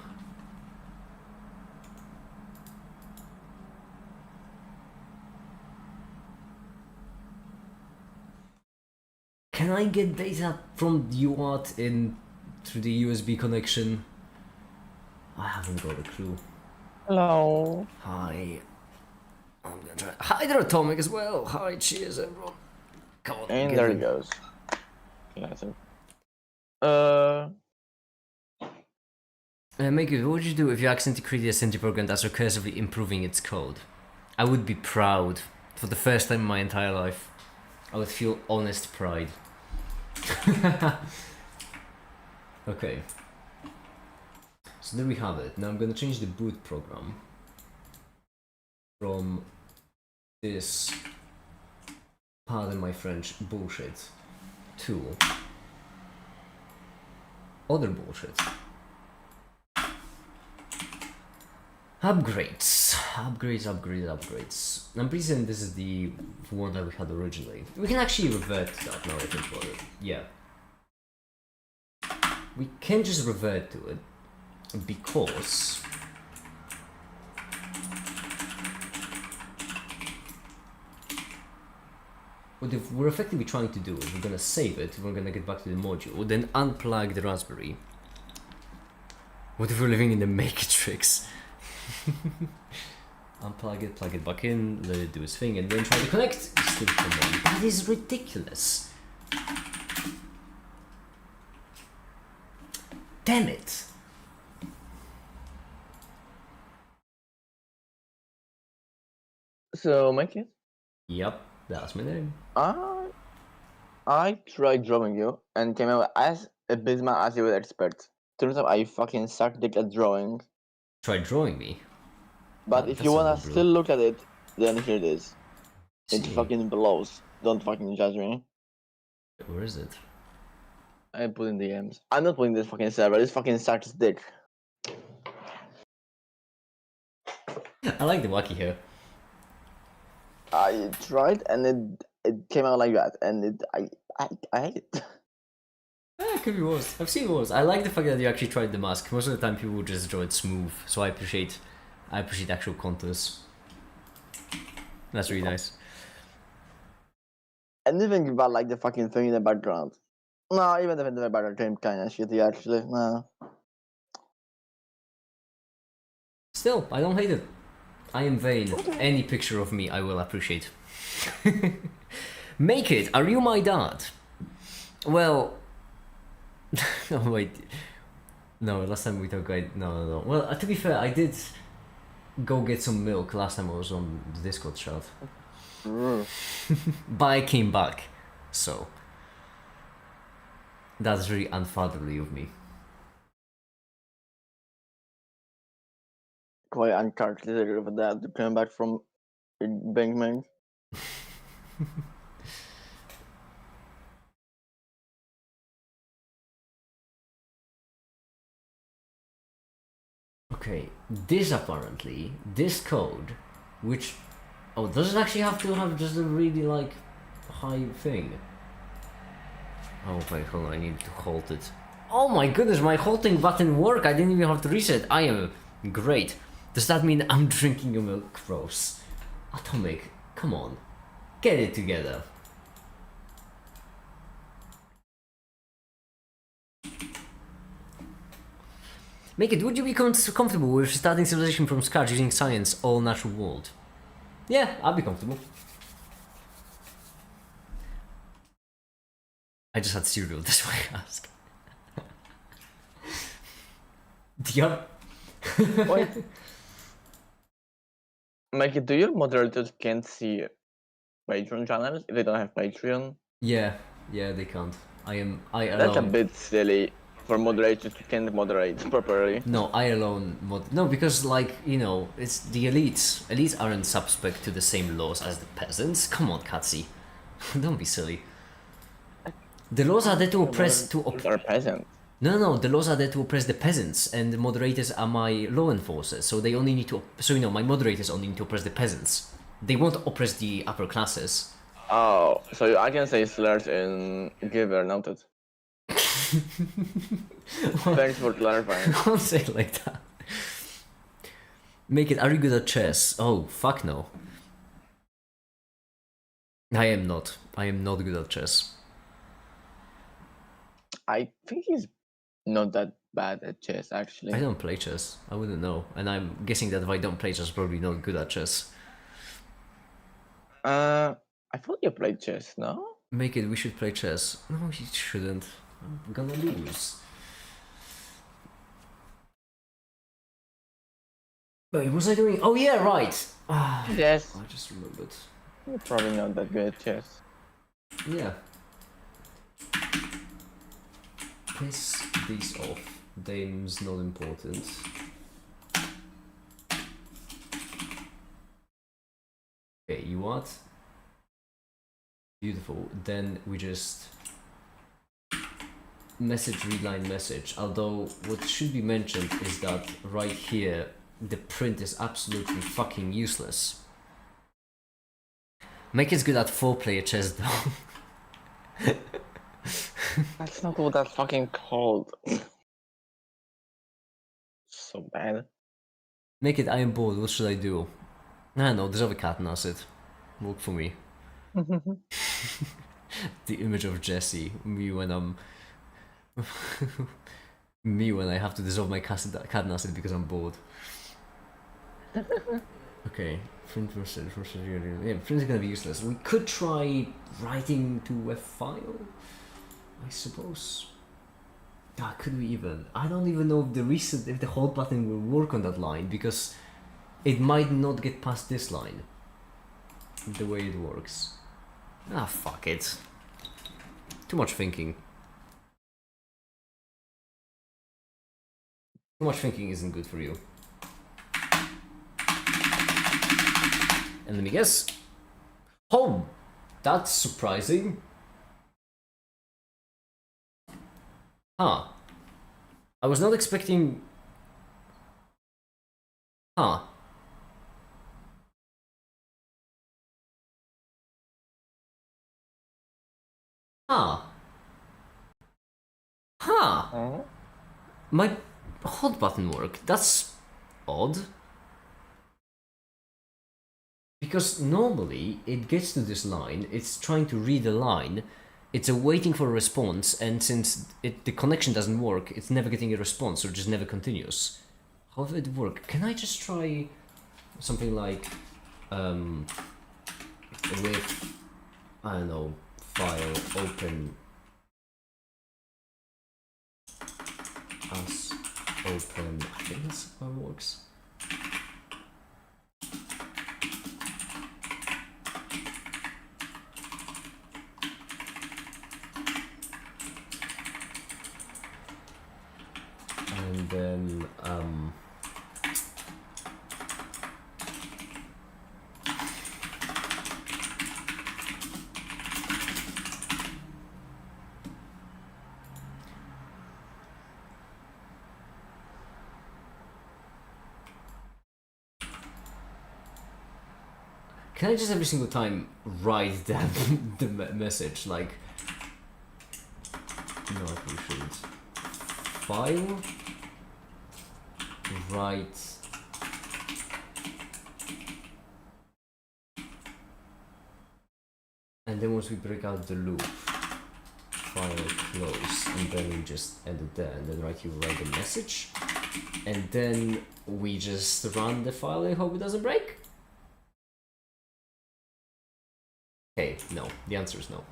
Can I get data from the UART in through the USB connection? I haven't got a clue. Hello. Hi. I'm gonna try. Hi there, Atomic as well. Hi, cheers, everyone. Come on. And get there in. he goes. That's it. Make it. What would you do if you accidentally created a Senti program that's recursively improving its code? I would be proud. For the first time in my entire life, I would feel honest pride. Okay. So there we have it. Now I'm gonna change the boot program from this, pardon my French, bullshit to other bullshit. Upgrades. I'm pretty certain this is the one that we had originally. We can actually revert to that now I think about it. Yeah. We can just revert to it because what if we're effectively trying to do is we're gonna save it, we're gonna get back to the module, then unplug the Raspberry. What if we're living in the Matrix? Unplug it, plug it back in, let it do its thing, and then try to connect. Still come on. That is ridiculous. Damn it. So, Mikey, Yep, that's my name. I tried drawing you and came out as abysmal as you were expert. Turns out I fucking suck dick at drawing. Try drawing me. But if you wanna still look at it, then here it is. It fucking blows. Don't fucking judge me. Where is it? I put in DMs. I'm not putting this fucking server. This fucking sucks dick. I like the wacky hair. I tried and it came out like that, and I hate it. It could be worse. I've seen worse. I like the fact that you actually tried the mask. Most of the time people would just draw it smooth, so I appreciate actual contours. That's really nice. And even about like the fucking thing in the background. No, even the background came kinda shitty actually. No. Still, I don't hate it. I am vain. Any picture of me I will appreciate. Make it, are you my dad? Well... oh wait. No, last time we talked, no. Well, to be fair, I did go get some milk last time I was on the Discord chat. But I came back, so... That's really unfatherly of me. Quite uncharacteristic of that to come back from Bangman. Okay, this code, which... Oh, does it actually have to have just a really, like, high thing? Oh, wait, hold on, I need to halt it. Oh my goodness, my halting button worked, I didn't even have to reset. I am great. Does that mean I'm drinking your milk? Gross. Atomic, come on. Get it together. Make it, would you be comfortable with starting civilization from scratch using science, all natural world? Yeah, I'll be comfortable. I just had cereal, that's why I asked. Yup. Wait. Mikey, do your moderators can't see Patreon channels if they don't have Patreon? Yeah, they can't. I alone. That's a bit silly for moderators to can't moderate properly. No, I alone no, because like, you know, it's the elites. Elites aren't subject to the same laws as the peasants. Come on, Katsi. Don't be silly. The laws are there to oppress Are peasants. No, the laws are there to oppress the peasants, and the moderators are my law enforcers, so they only need to... So, you know, my moderators only need to oppress the peasants. They won't oppress the upper classes. Oh, so I can say slurs in Giver, noted. Thanks for clarifying. Don't say it like that. Make it, are you good at chess? Oh, fuck no. I am not. I am not good at chess. I think he's not that bad at chess, actually. I don't play chess. I wouldn't know. And I'm guessing that if I don't play chess, probably not good at chess. I thought you played chess, no? Make it, we should play chess. No, you shouldn't. I'm gonna lose. Wait, what was I doing? Oh yeah, right! Ah, Yes. I just remembered. You're probably not that good at chess. Yeah. Piss these off. Dame's not important. Okay, you what? Beautiful. Then we just message readline message. Although what should be mentioned is that right here the print is absolutely fucking useless. Make it good at 4-player chess though. That's not what that's fucking called. So bad. Make it, I am bored, what should I do? I don't know, there's other cat and acid. Work for me. The image of Jesse, me when I'm... me when I have to dissolve my cat and acid because I'm bored. Okay, print message, yeah, print is gonna be useless. We could try writing to a file, I suppose. Ah, could we even? I don't even know if the hold button will work on that line, because it might not get past this line. The way it works. Ah, fuck it. Too much thinking. Too much thinking isn't good for you. And let me guess. Home! That's surprising. Huh. I was not expecting... Huh. Huh. Huh. My hot button worked. That's odd. Because normally it gets to this line, it's trying to read a line, it's waiting for a response, and since the connection doesn't work, it's never getting a response, so it just never continues. How did it work? Can I just try something like with, I don't know, file open as open, I think that's how it works. And then can I just every single time write down the message, like, no, we shouldn't. File, write, and then once we break out the loop, file close, and then we just end it there, and then you write the message, and then we just run the file and hope it doesn't break? Okay, no. The answer is no.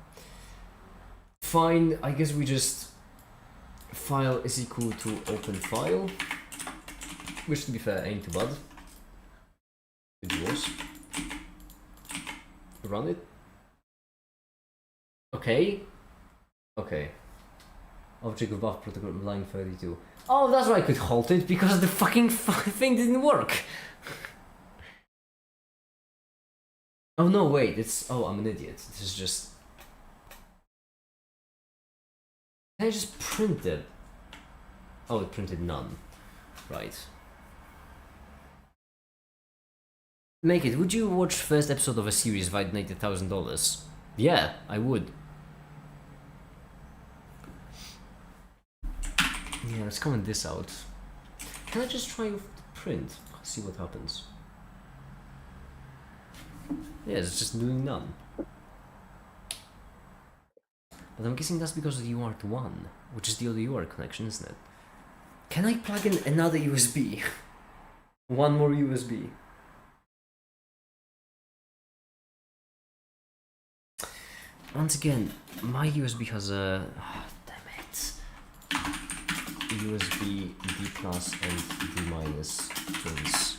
Fine, I guess we just file is equal to open file, which to be fair ain't too bad. It was. Run it. Okay. Okay. Object of buff protocol line 32. Oh, that's why I could halt it, because the fucking thing didn't work. Oh no, wait, it's... Oh, I'm an idiot. This is just... Can I just print it? Oh, it printed none. Right. Make it, would you watch first episode of a series if I'd donated $1,000? Yeah, I would. Yeah, let's comment this out. Can I just try with the print? See what happens. Yeah, it's just doing none. But I'm guessing that's because of the UART1, which is the other UART connection, isn't it? Can I plug in another USB? One more USB. Once again, my USB has a... Oh, damn it. USB D plus and D minus pins.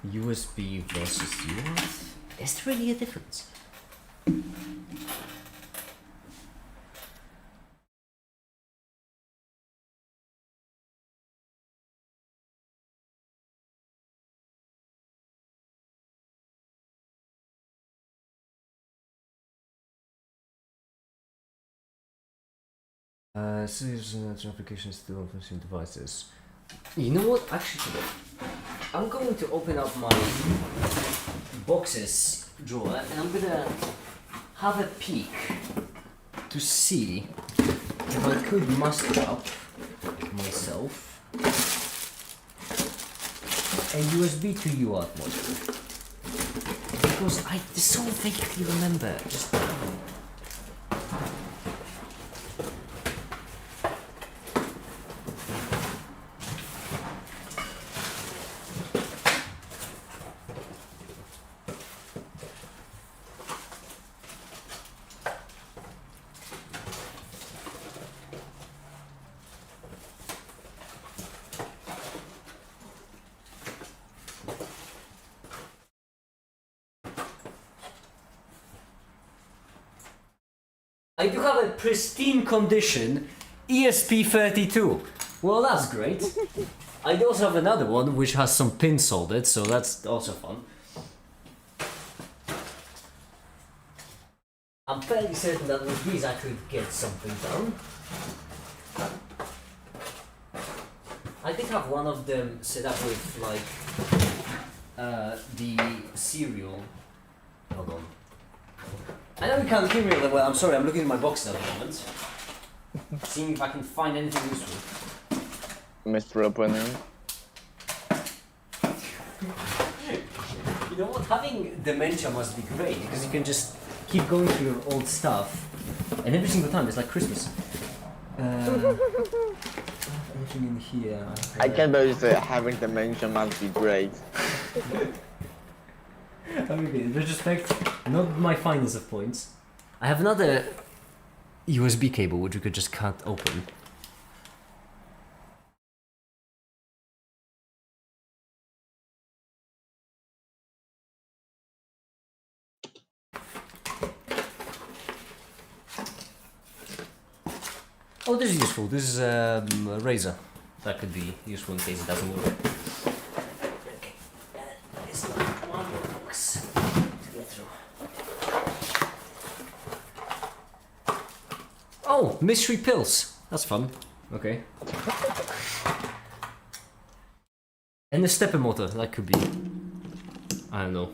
USB versus UART? Is there really a difference? Series applications still on function devices. You know what? Actually, I'm going to open up my boxes drawer and I'm gonna have a peek to see if I could muster up myself a USB to UART module. Because I so vaguely remember just I do have a pristine condition ESP32. Well, that's great. I also have another one which has some pins soldered, so that's also fun. I'm fairly certain that with these I could get something done. I did have one of them set up with like the serial. Hold on. I know you can't hear me really well, I'm sorry, I'm looking at my boxes at the moment. Seeing if I can find anything useful. mystery opening. You know what? Having dementia must be great because you can just keep going through your old stuff, and every single time it's like Christmas. Anything in here? I can't believe that having dementia must be great. Okay, in retrospect, not my finest of points. I have another USB cable which we could just cut open. Oh, this is useful. This is a razor. That could be useful in case it doesn't work. Okay, it's like one more box to get through. Oh, mystery pills. That's fun. Okay. And a stepper motor. That could be. I don't know.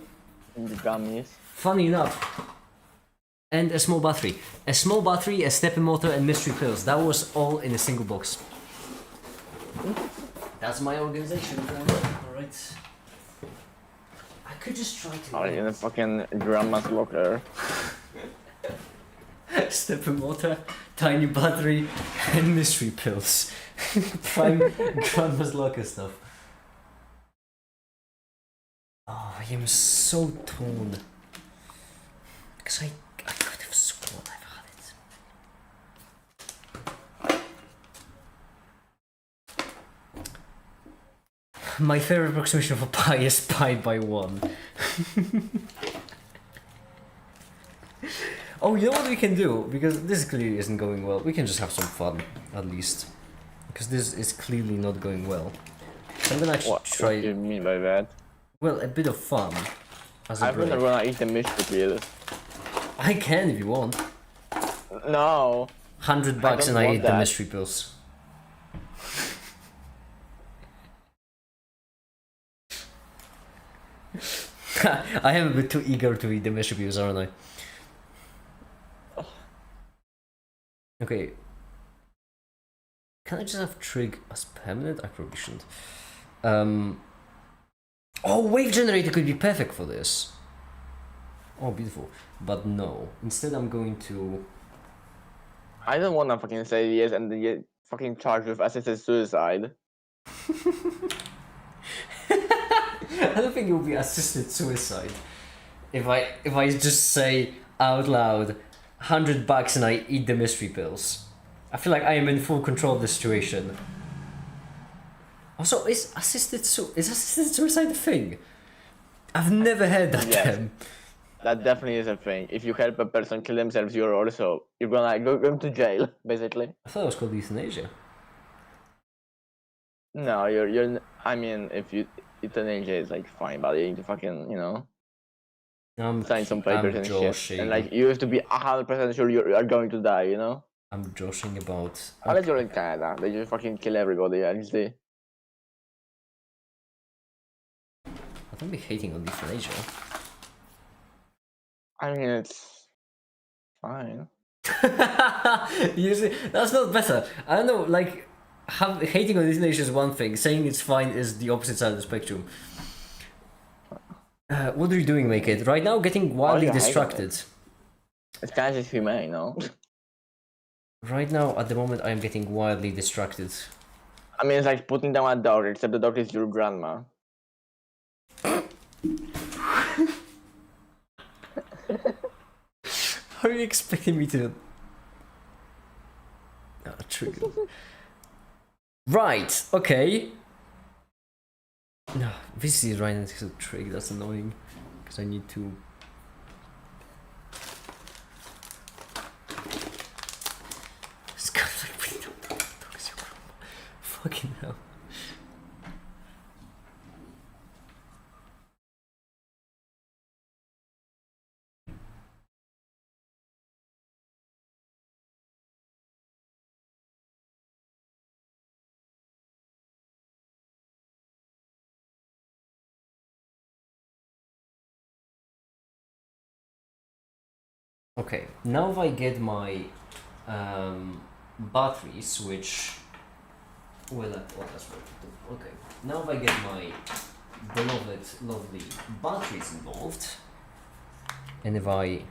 The gummies. Funny enough. And a small battery. A small battery, a stepper motor, and mystery pills. That was all in a single box. That's my organization. Alright. I could just try to... Oh, in a fucking grandma's locker. Stepper motor, tiny battery, and mystery pills. Prime grandma's locker stuff. Oh, I am so torn. Because I could have sworn I've had it. My favorite approximation for pi is pi by 1. Oh, you know what we can do? Because this clearly isn't going well. We can just have some fun, at least. Because this is clearly not going well. So I'm gonna actually try... What do you mean by that? Well, a bit of fun. As a I'm break. not gonna eat the mystery pill. I can if you want. No. $100 and I eat the mystery pills. I am a bit too eager to eat the mystery pills, aren't I? Okay. Can I just have trig as permanent? I probably shouldn't. Oh, wave generator could be perfect for this. Oh, beautiful. But no. Instead, I'm going to... I don't wanna fucking say yes and then get fucking charged with assisted suicide. I don't think it would be assisted suicide if I just say out loud $100 and I eat the mystery pills. I feel like I am in full control of the situation. Also, is assisted suicide a thing? I've never heard that term. That definitely is a thing. If you help a person kill themselves, you're gonna go to jail, basically. I thought it was called euthanasia. No, I mean, if you euthanasia is like fine, but you need to fucking, you know, sign some papers and shit. And like, you have to be 100% sure you are going to die, you know? I'm joshing about... Unless you're in Canada, they just fucking kill everybody, actually. I don't be hating on euthanasia. I mean, it's fine. You see, that's not better. I don't know, like, hating on euthanasia is one thing, saying it's fine is the opposite side of the spectrum. What are you doing, Make It? Right now, getting wildly distracted. It's kind of just humane, no? Right now, at the moment, I am getting wildly distracted. I mean, it's like putting down a dog, except the dog is your grandma. How are you expecting me to... trigger. Right, okay. No, this is right next to trig, that's annoying. Because I need to... It's kind of like putting down the dogs, your grandma. Fucking hell. Okay, now if I get my batteries, which Well, that's what to do. Okay, now if I get my beloved, lovely batteries involved, and if I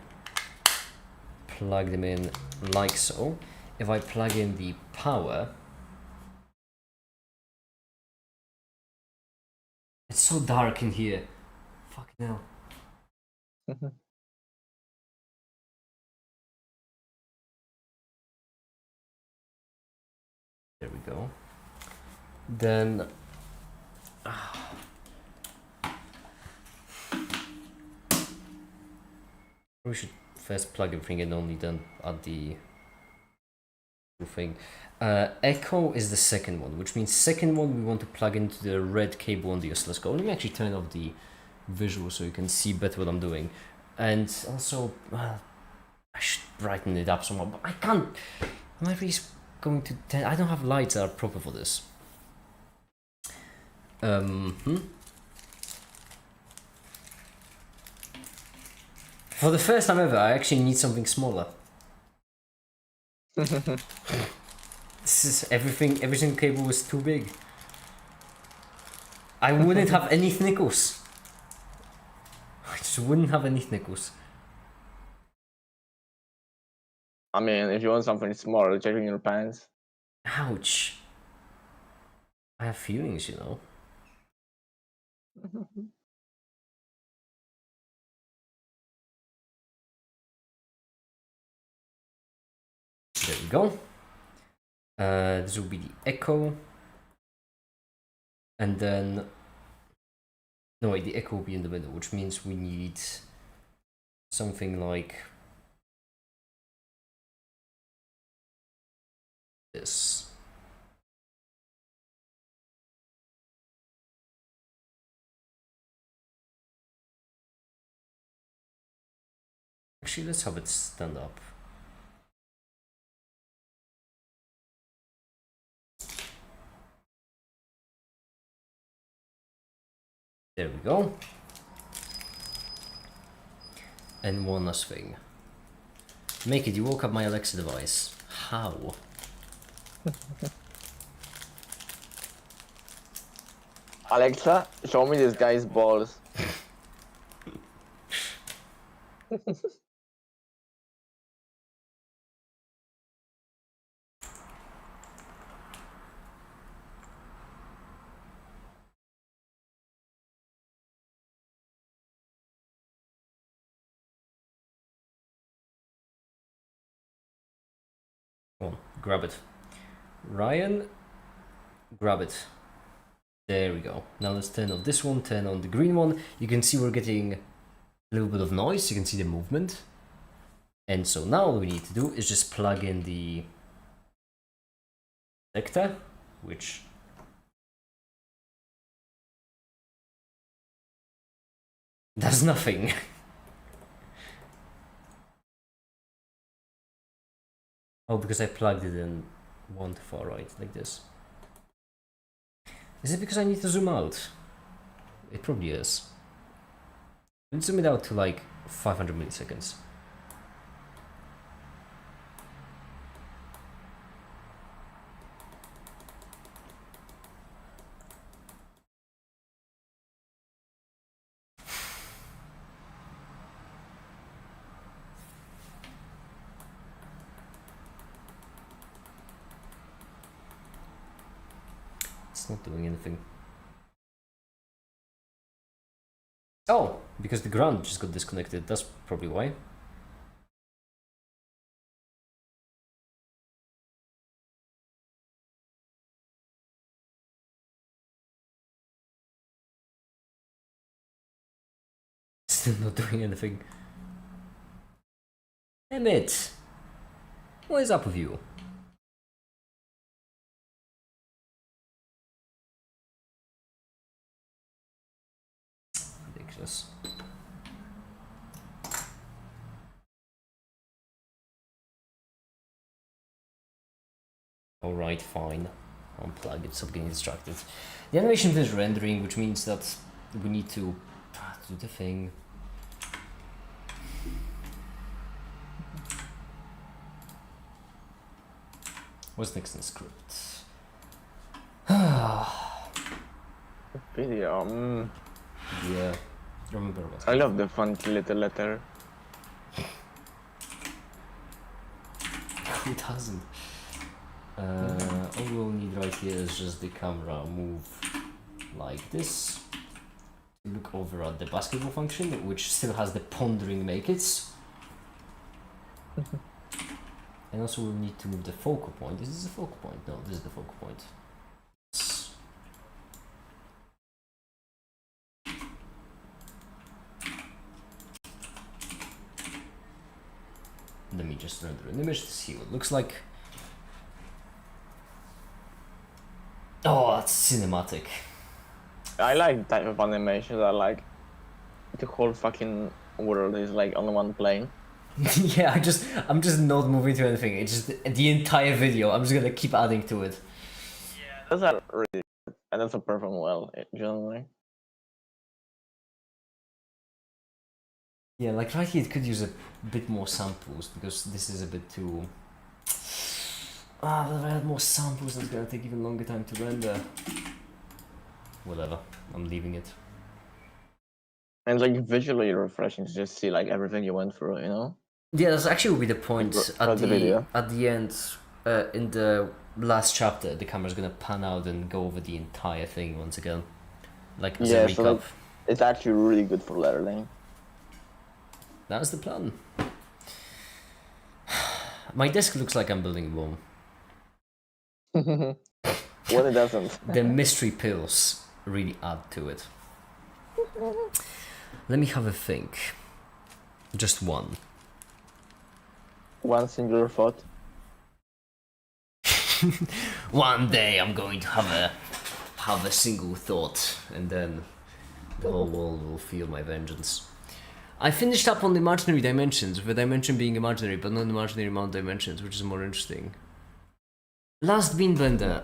plug them in like so, if I plug in the power, it's so dark in here. Fucking hell. There we go. Then we should first plug everything in, only then add the thing. Echo is the second one, which means second one we want to plug into the red cable on the oscilloscope. Let me actually turn off the visual so you can see better what I'm doing. And also, I should brighten it up somewhat, but I can't. Am I really going to? I don't have lights that are proper for this. For the first time ever, I actually need something smaller. This is everything. Every single cable was too big. I wouldn't have any nickels. I just wouldn't have any nickels. I mean, if you want something smaller, check in your pants. Ouch. I have feelings, you know. There we go. This will be the echo. And then... No, wait, the echo will be in the middle, which means we need something like this. Actually, let's have it stand up. There we go. And one last thing. Make it, you woke up my Alexa device. How? Alexa, show me this guy's balls. Come on, grab it. Ryan, grab it. There we go. Now let's turn off this one, turn on the green one. You can see we're getting a little bit of noise. You can see the movement. And so now all we need to do is just plug in the detector, which does nothing. Oh, because I plugged it in one to far right, like this. Is it because I need to zoom out? It probably is. Let's zoom it out to like 500 milliseconds. It's not doing anything. Oh, because the ground just got disconnected. That's probably why. Still not doing anything. Damn it! What is up with you? Ridiculous. Alright, fine. Unplug it, stop getting distracted. The animation is rendering, which means that we need to do the thing. What's next in the script? video. Yeah. Remember what? I love the funky little letter. Who doesn't? All we'll need right here is just the camera move like this to look over at the basketball function, which still has the pondering make it. And also we'll need to move the focal point. Is this the focal point? No, this is the focal point. Let me just render an image to see what it looks like. Oh, that's cinematic. I like the type of animation that like the whole fucking world is like on one plane. Yeah, I'm just not moving to anything. It's just the entire video. I'm just gonna keep adding to it. Yeah, those are really good, and also perform well generally. Yeah, like right here it could use a bit more samples because this is a bit too. But if I had more samples, it's gonna take even longer time to render. Whatever, I'm leaving it. And like visually refreshing to just see like everything you went through, you know? Yeah, that's actually will be the point at the video. at the end. In the last chapter, the camera's gonna pan out and go over the entire thing once again, like as a recap. So like, it's actually really good for lettering. That's the plan. My desk looks like I'm building a bomb. Well, it doesn't. The mystery pills really add to it. Let me have a think. Just one. One singular thought. One day I'm going to have a single thought, and then the whole world will feel my vengeance. I finished up on the imaginary dimensions, with the dimension being imaginary, but not imaginary amount dimensions, which is more interesting. Last bean blender.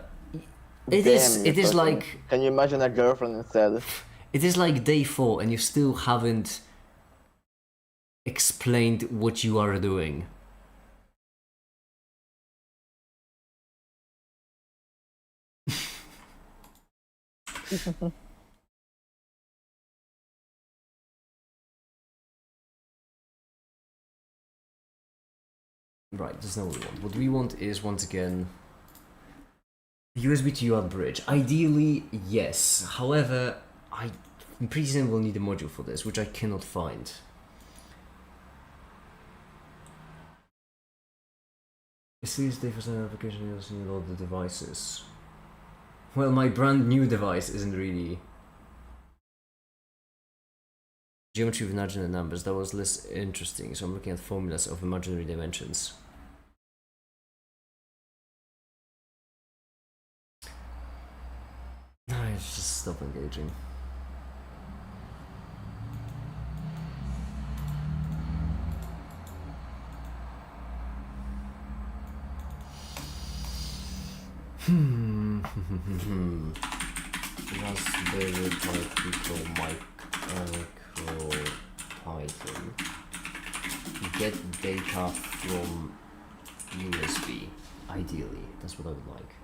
It is like. Can you imagine a girlfriend instead? It is like day 4, and you still haven't explained what you are doing. Right, that's not what we want. What we want is, once again, USB to UART bridge. Ideally, yes. However, I'm pretty certain we'll need a module for this, which I cannot find. It's Tuesday for some application using all the devices. Well, my brand new device isn't really. Geometry of imaginary numbers, that was less interesting, so I'm looking at formulas of imaginary dimensions. I just stop engaging. Raspberry Pi Python. Get data from USB. Ideally, that's what I would like.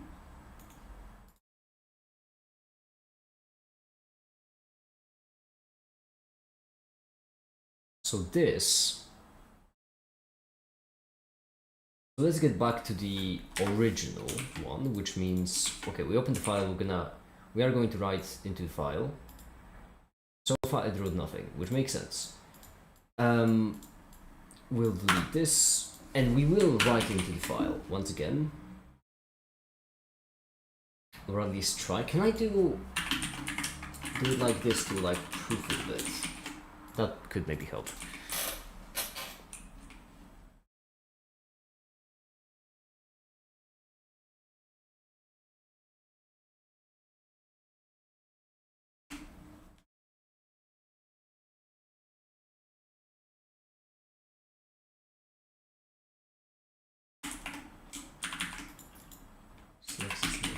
So this. So let's get back to the original one, which means, okay, we open the file, we are going to write into the file. So far it wrote nothing, which makes sense. We'll delete this, and we will write into the file once again. Or at least try. Can I do it like this to like proof a bit? That could maybe help.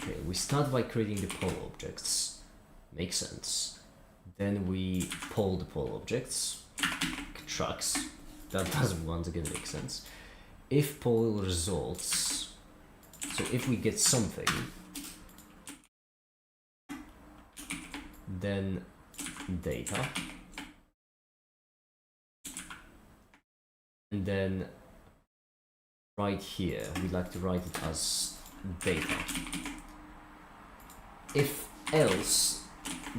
Okay, we start by creating the pole objects. Makes sense. Then we poll the pole objects. Tracks. That does once again make sense. If poll results, so if we get something, then data, and then right here we'd like to write it as data. If else,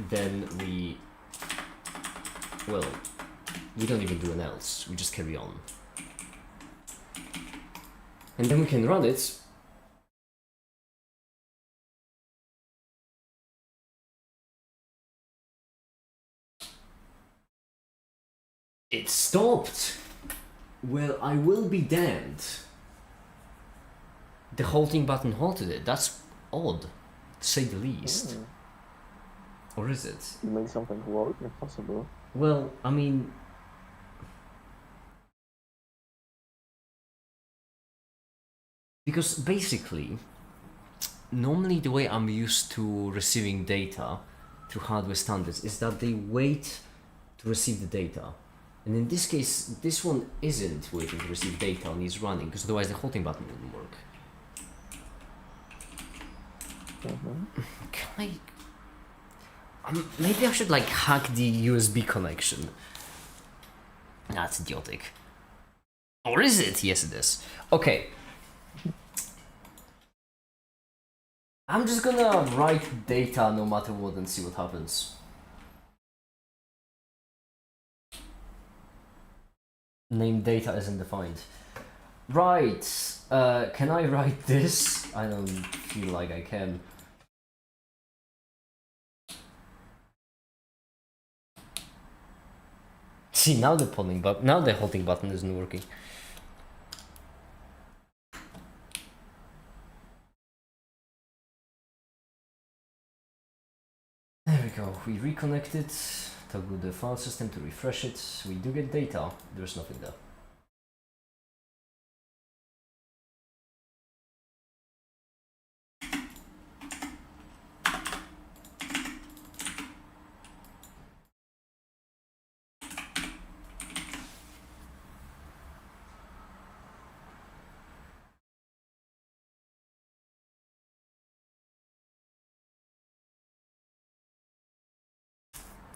then we don't even do an else, we just carry on. And then we can run it. It stopped! Well, I will be damned. The halting button halted it. That's odd, to say the least. Or is it? You make something work if possible. Well, I mean... Because basically, normally the way I'm used to receiving data through hardware standards is that they wait to receive the data. And in this case, this one isn't waiting to receive data and is running, because otherwise the halting button wouldn't work. Can I... maybe I should like hack the USB connection. That's idiotic. Or is it? Yes, it is. Okay. I'm just gonna write data no matter what and see what happens. Name data isn't defined. Right. Can I write this? I don't feel like I can. See, now the polling button, now the halting button isn't working. There we go. We reconnected. Toggle the file system to refresh it. We do get data. There's nothing there.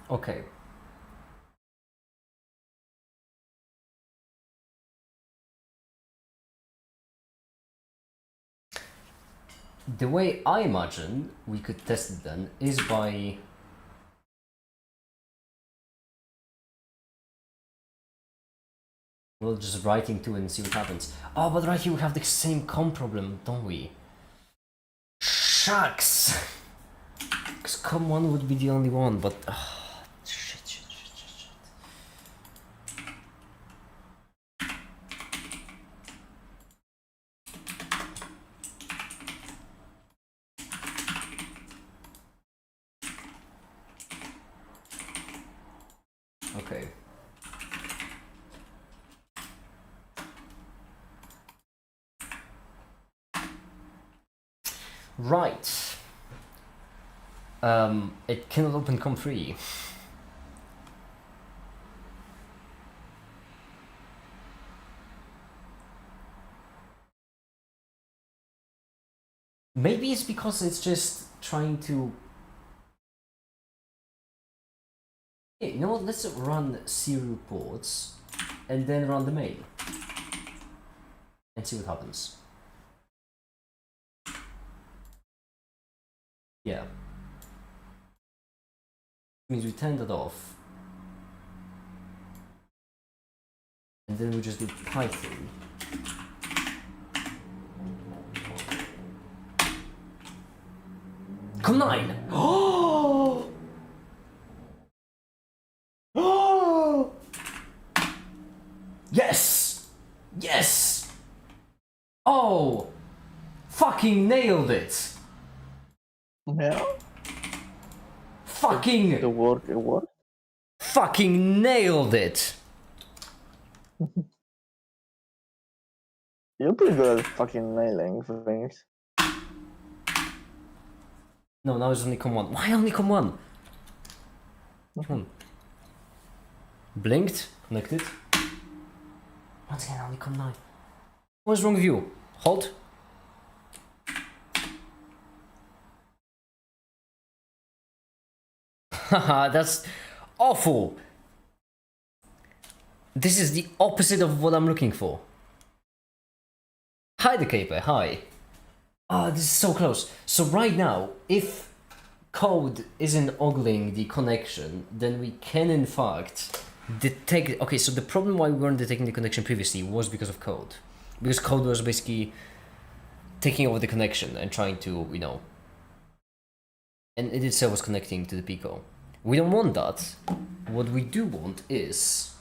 Okay. The way I imagine we could test it then is by just writing to it and see what happens. Oh, but right here we have the same COM problem, don't we? Shucks! Because COM1 would be the only one, but... shit. Okay. Right. It cannot open COM3. Maybe it's because it's just trying to... Hey, you know what? Let's run serial ports and then run the main and see what happens. Yeah. Means we turn that off. And then we just do Python. COM9! Oh! Oh! Yes! Yes! Oh! Fucking nailed it! Yeah? Fucking... It worked. Fucking nailed it! You're pretty good at fucking nailing things. No, now it's only COM1. Why only COM1? Come on. Blinked, connected. Once again, only COM9. What's wrong with you? Halt. Haha, that's awful. This is the opposite of what I'm looking for. Hi, the caper. Hi. Ah, this is so close. So right now, if code isn't ogling the connection, then we can in fact detect. Okay, so the problem why we weren't detecting the connection previously was because of code, because code was basically taking over the connection and trying to, you know, and it itself was connecting to the Pico. We don't want that. What we do want is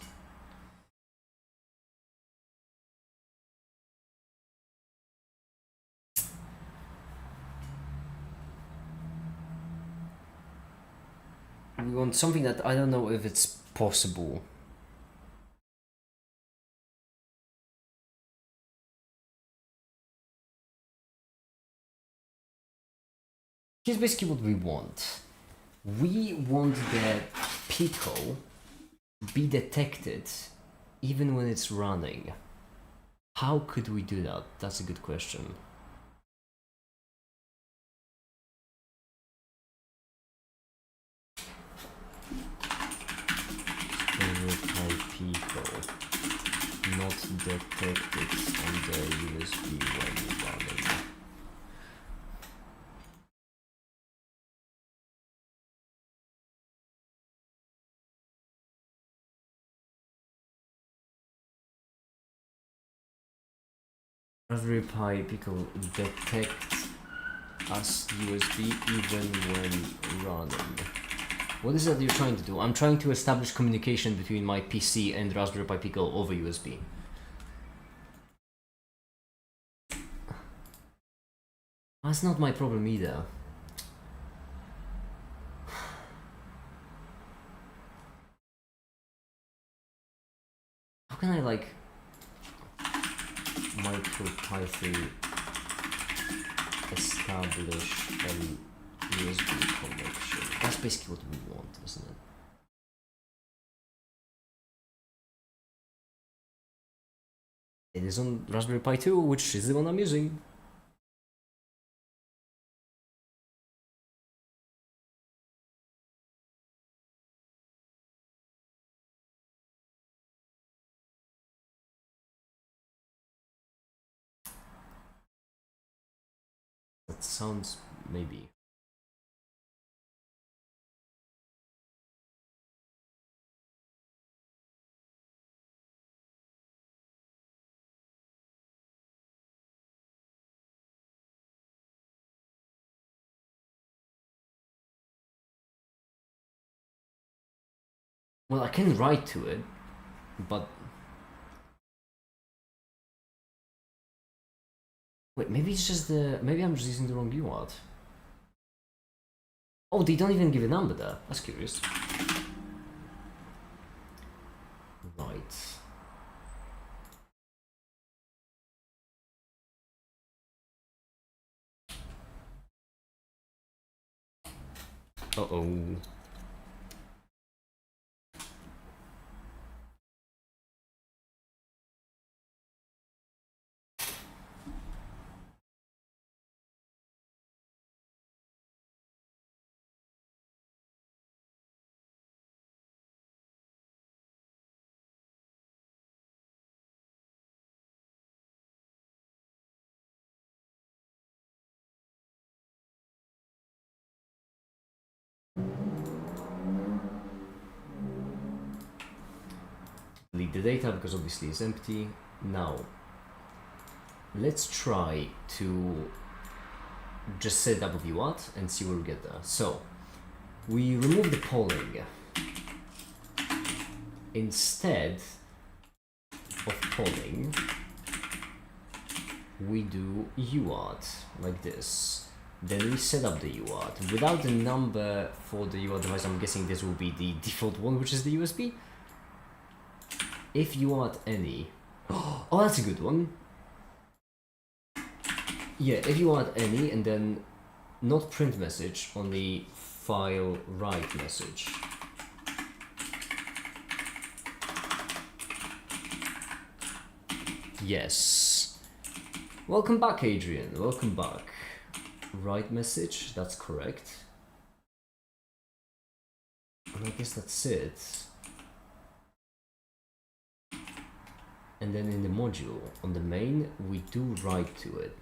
we want something that I don't know if it's possible. Here's basically what we want. We want the Pico be detected even when it's running. How could we do that? That's a good question. Pico not detected on the USB when running. Raspberry Pi Pico detect as USB even when running. What is that you're trying to do? I'm trying to establish communication between my PC and Raspberry Pi Pico over USB. That's not my problem either. How can I like MicroPython establish an USB connection? That's basically what we want, isn't it? It is on Raspberry Pi 2, which is the one I'm using. That sounds maybe. Well, I can write to it, but wait, maybe it's just the. Maybe I'm just using the wrong UART. Oh, they don't even give a number there. That's curious. Right. Uh-oh. Delete the data because obviously it's empty. Now, let's try to just set up a UART and see where we get there. So, we remove the polling. Instead of polling, we do UART like this. Then we set up the UART. Without the number for the UART device, I'm guessing this will be the default one, which is the USB. If UART any, oh, that's a good one. Yeah, if UART any, and then not print message, only file write message. Yes. Welcome back, Adrian. Welcome back. Write message, that's correct. And I guess that's it. And then in the module, on the main, we do write to it.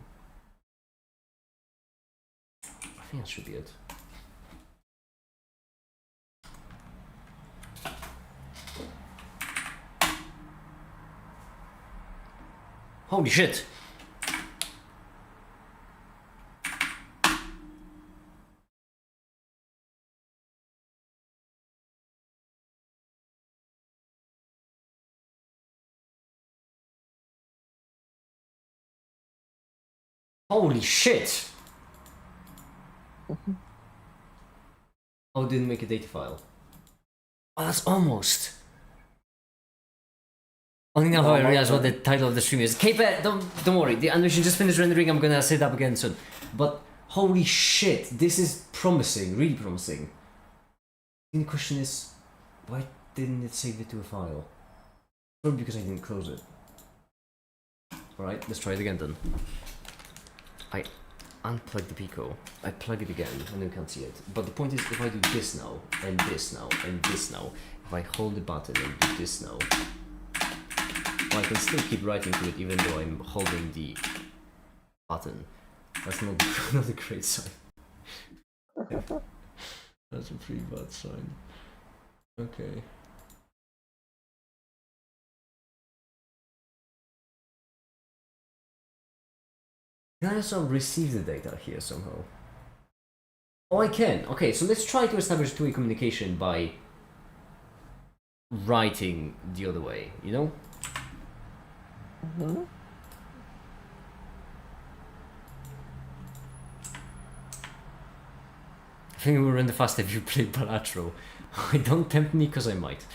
I think that should be it. Holy shit! Holy shit! Oh, didn't make a data file. Oh, that's almost. Only now I realize what the title of the stream is. Keep it, don't worry, the animation just finished rendering, I'm gonna set it up again soon. But holy shit, this is promising, really promising. The question is, why didn't it save it to a file? Probably because I didn't close it. Alright, let's try it again then. I unplug the Pico, I plug it again, and you can't see it. But the point is, if I do this now, and this now, and this now, if I hold the button and do this now, well, I can still keep writing to it even though I'm holding the button. That's not, not a great sign. That's a pretty bad sign. Okay. Can I also receive the data here somehow? Oh, I can. Okay, so let's try to establish two-way communication by writing the other way, you know? Mm-hmm. I think we'll run the fast if you play Balatro. I don't tempt me because I might.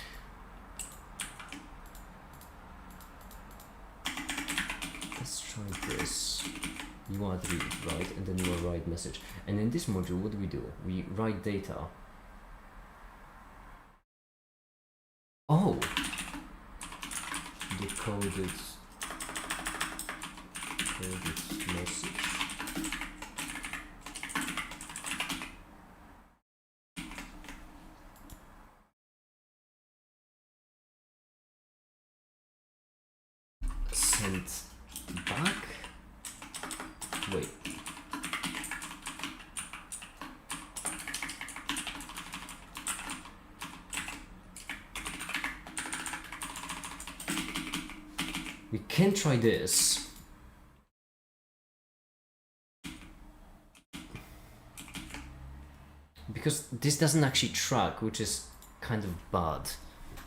Let's try this. You want to read, right? And then you will write message. And in this module, what do? We write data. Oh! Decoded message. Sent back? Wait. We can try this. Because this doesn't actually track, which is kind of bad.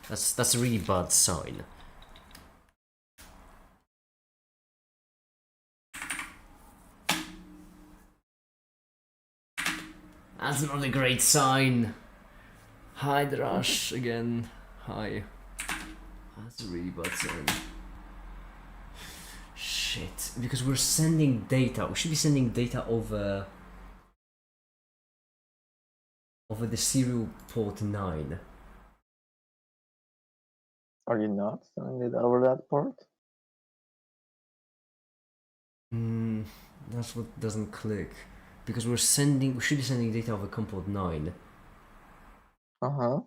That's a really bad sign. That's not a great sign. Hi, Drash again. Hi. That's a really bad sign. Shit, because we're sending data. We should be sending data over the serial port 9. Are you not sending it over that port? That's what doesn't click. Because we should be sending data over COM port 9. Uh-huh.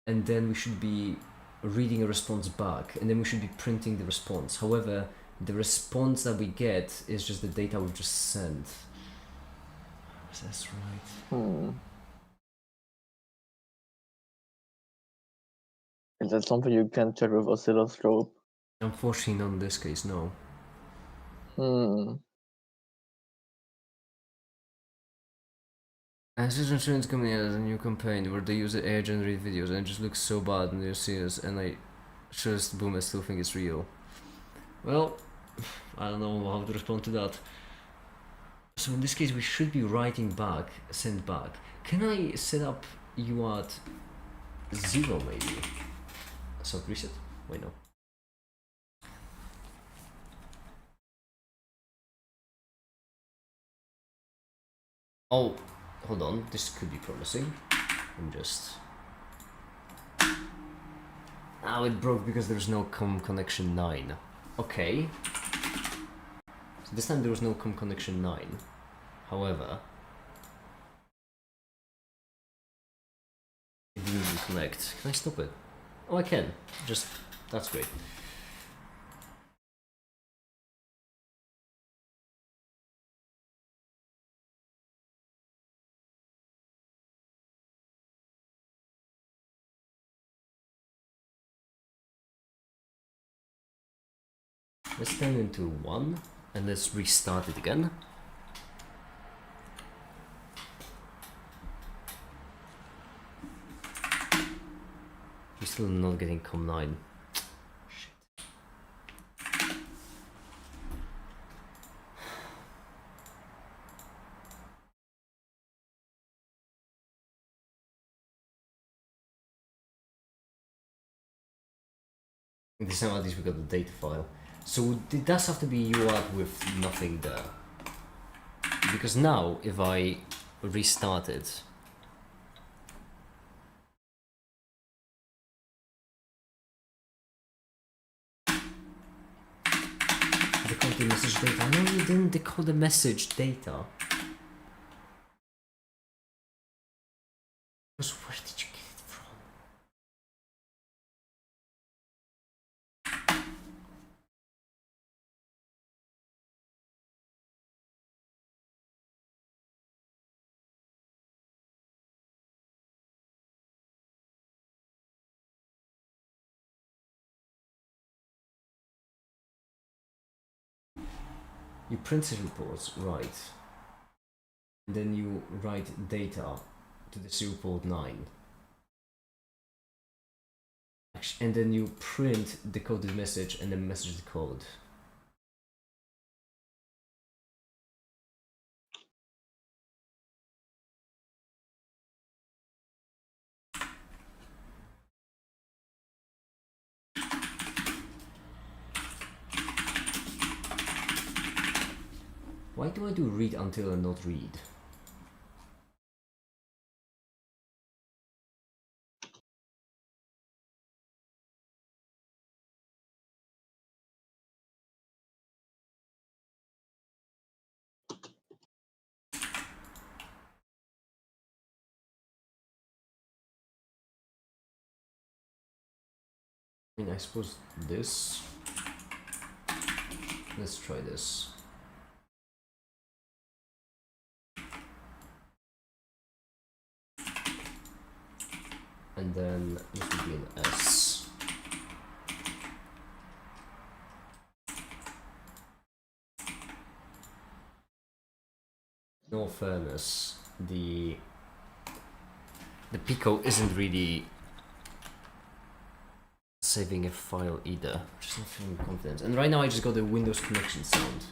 And then we should be reading a response back, and then we should be printing the response. However, the response that we get is just the data we've just sent. Is that right? Is that something you can check with oscilloscope? Unfortunately, not in this case, no. As insurance company has a new campaign where they use AI generated videos and it just looks so bad and they're serious, and I just boom, I still think it's real. Well, I don't know how to respond to that. So in this case, we should be writing back, send back. Can I set up you at 0 maybe? So reset? Wait, no. Oh, hold on, this could be promising. I'm just... Oh, it broke because there's no COM connection 9. Okay. So this time there was no COM connection 9. However, if we doesn't connect. Can I stop it? Oh, I can. Just, that's great. Let's turn into 1 and let's restart it again. We're still not getting COM9. Shit. This time at least we got the data file. So it does have to be UART with nothing there. Because now, if I restart it, decode the message data. No, you didn't decode the message data. Because where did you get it from? You print the reports, right? And then you write data to the serial port 9. And then you print the coded message and then message the code. Why do I do read until and not read? I mean, I suppose this. Let's try this. And then this would be an S. In all fairness, the Pico isn't really saving a file either, just not feeling confident. And right now I just got the Windows connection sound.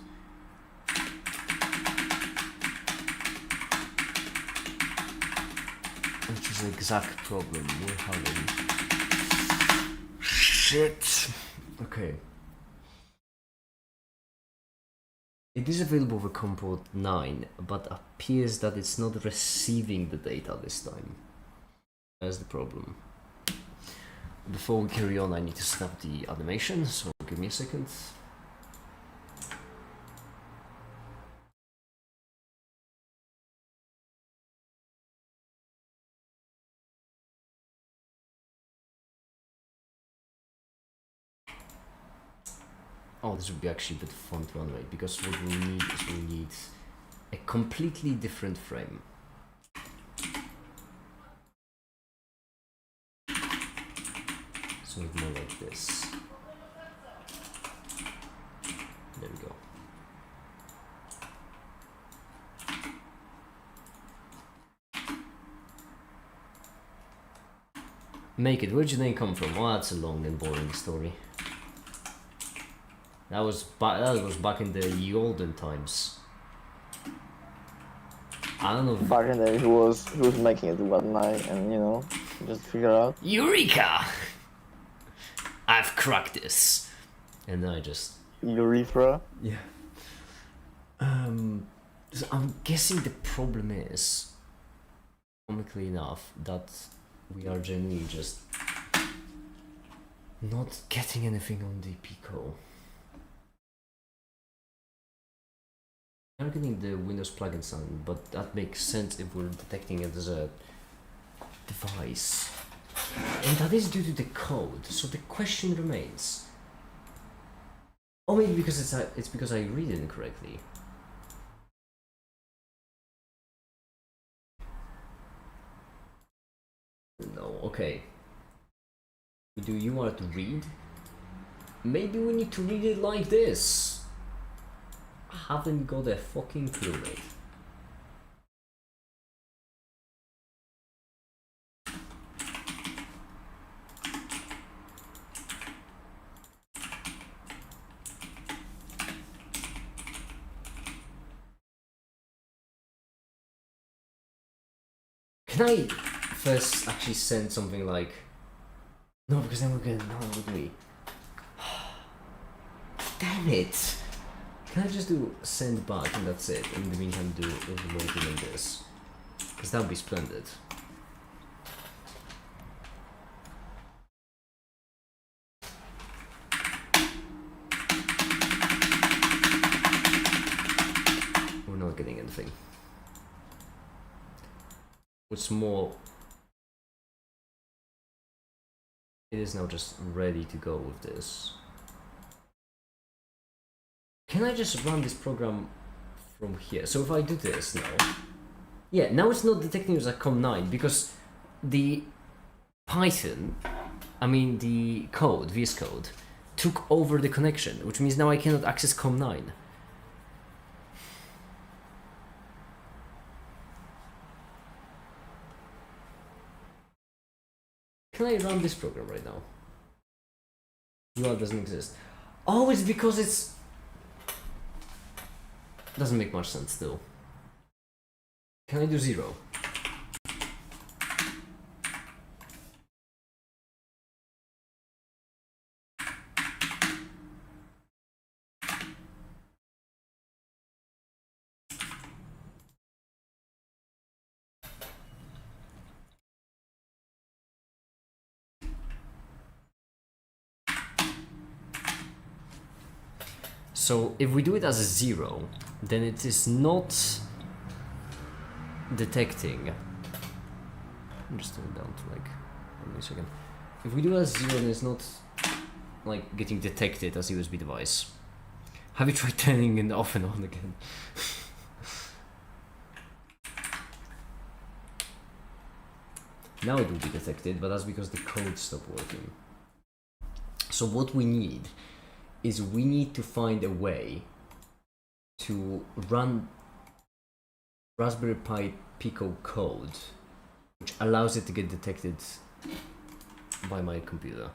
Which is the exact problem we're having. Shit. Okay. It is available for COM port 9, but appears that it's not receiving the data this time. That's the problem. Before we carry on, I need to snap the animation, so give me a second. Oh, this would be actually a bit fun to animate, because what we need is we need a completely different frame. So it's more like this. There we go. Make it. Where'd your name come from? Oh, that's a long and boring story. That was back in the olden times. I don't know. Back in the day, he was making it one night, and you know, just figure out. Eureka! I've cracked this, and then I just. Urethra. Yeah. So I'm guessing the problem is, comically enough, that we are genuinely just not getting anything on the Pico. I'm getting the Windows plugin sound, but that makes sense if we're detecting it as a device. And that is due to the code, so the question remains. Or maybe because it's because I read it incorrectly. No, okay. Do you want to read? Maybe we need to read it like this. I haven't got a fucking clue, mate. Can I first actually send something like... No, because then we're gonna know, would we? Damn it! Can I just do send back and that's it? In the meantime, do overloading in this. Because that would be splendid. We're not getting anything. What's more, it is now just ready to go with this. Can I just run this program from here? So if I do this now, yeah, now it's not detecting as a COM9 because the Python, I mean the code, VS Code, took over the connection, which means now I cannot access COM9. Can I run this program right now? UI doesn't exist. Oh, it's because it's... Doesn't make much sense still. Can I do 0? So if we do it as a 0, then it is not detecting. I'm just turning down to like, wait a second. If we do it as 0, then it's not like getting detected as a USB device. Have you tried turning it off and on again? Now it will be detected, but that's because the code stopped working. So what we need is we need to find a way to run Raspberry Pi Pico code which allows it to get detected by my computer.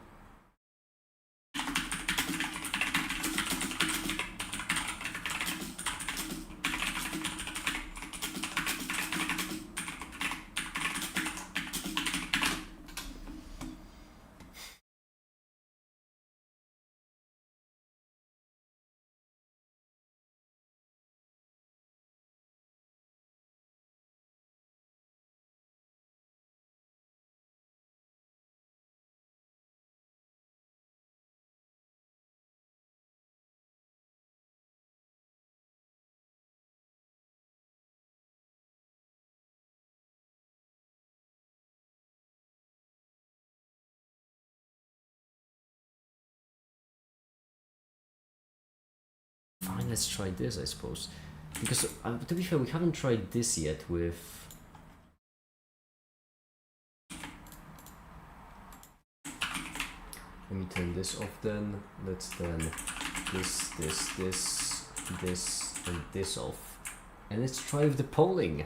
Fine, let's try this, I suppose. Because, to be fair, we haven't tried this yet with... Let me turn this off then. Let's turn this, and this off. And let's try with the polling.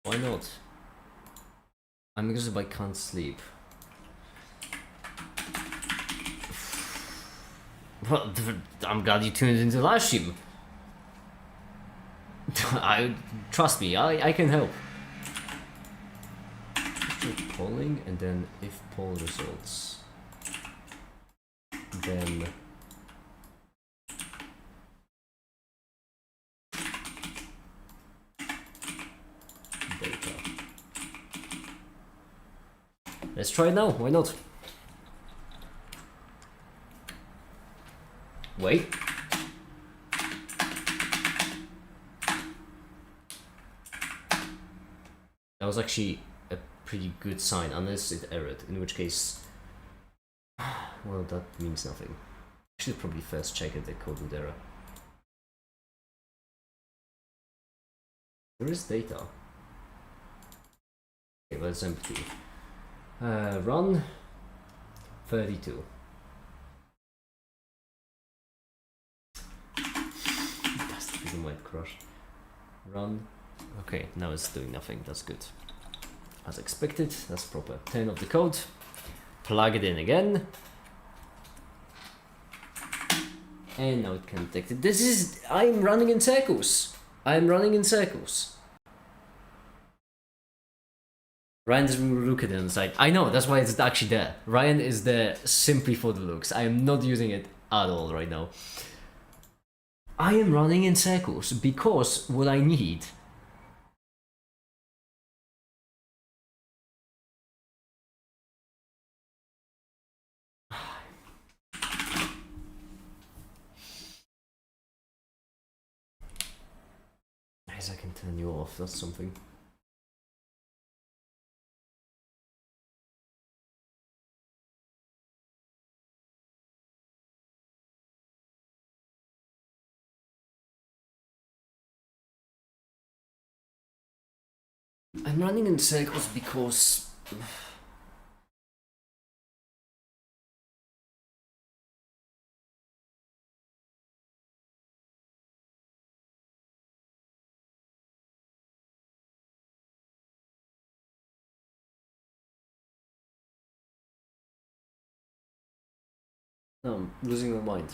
Why not? I'm exhausted, I can't sleep. Well, I'm glad you tuned into the live stream. Trust me, I can help. Polling, and then if poll results, then data. Let's try it now. Why not? Wait. That was actually a pretty good sign, unless it errored, in which case, well, that means nothing. I should probably first check if the code would error. There is data. Okay, well, it's empty. Run 32. That's the reason why it crashed. Run. Okay, now it's doing nothing. That's good. As expected, that's proper. 10 of the code. Plug it in again. And now it can detect it. This is... I'm running in circles. I'm running in circles. Ryan doesn't look at it on the side. I know, that's why it's actually there. Ryan is there simply for the looks. I am not using it at all right now. I am running in circles because what I need... I guess I can turn you off, that's something. I'm running in circles because... No, I'm losing my mind.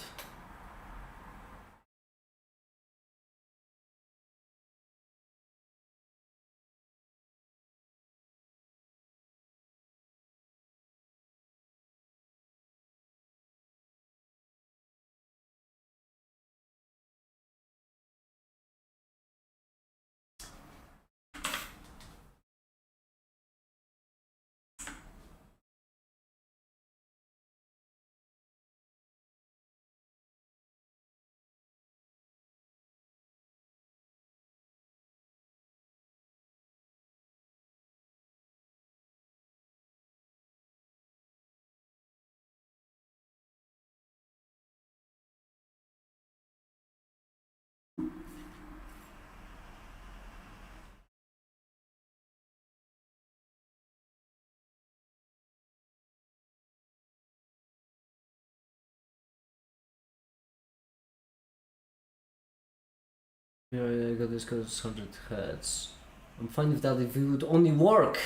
Yeah, I got this because 100 hertz. I'm fine with that if it would only work.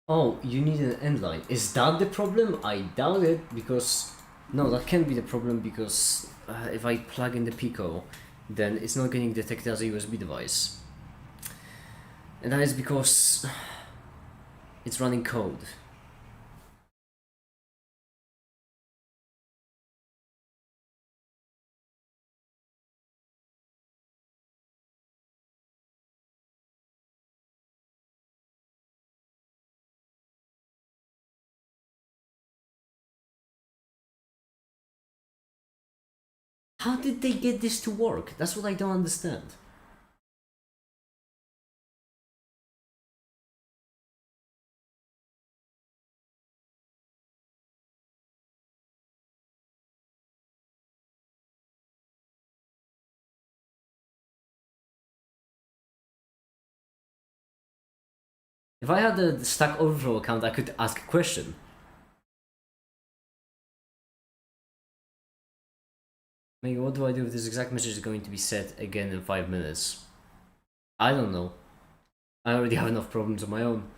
Oh, you need an end line. Is that the problem? I doubt it, because... No, that can't be the problem, because if I plug in the Pico, then it's not getting detected as a USB device. And that is because it's running code. How did they get this to work? That's what I don't understand. If I had a Stack Overflow account, I could ask a question. Maybe what do I do if this exact message is going to be set again in 5 minutes? I don't know. I already have enough problems of my own.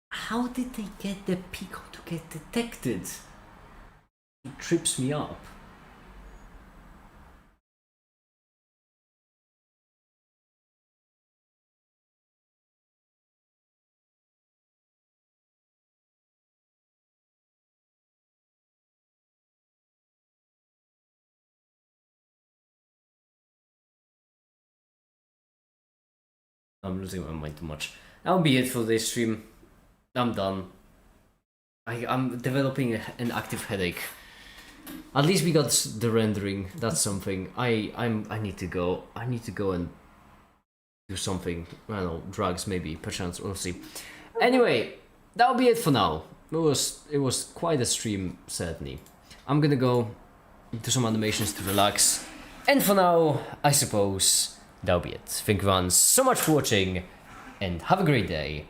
How did they get the Pico to get detected? It trips me up. I'm losing my mind too much. That'll be it for this stream. I'm done. I'm developing an active headache. At least we got the rendering. That's something. I need to go. I need to go and do something. I don't know, drugs maybe, perchance. We'll see. Anyway, that'll be it for now. It was quite a stream, certainly. I'm gonna go do some animations to relax. And for now, I suppose that'll be it. Thank you everyone so much for watching, and have a great day.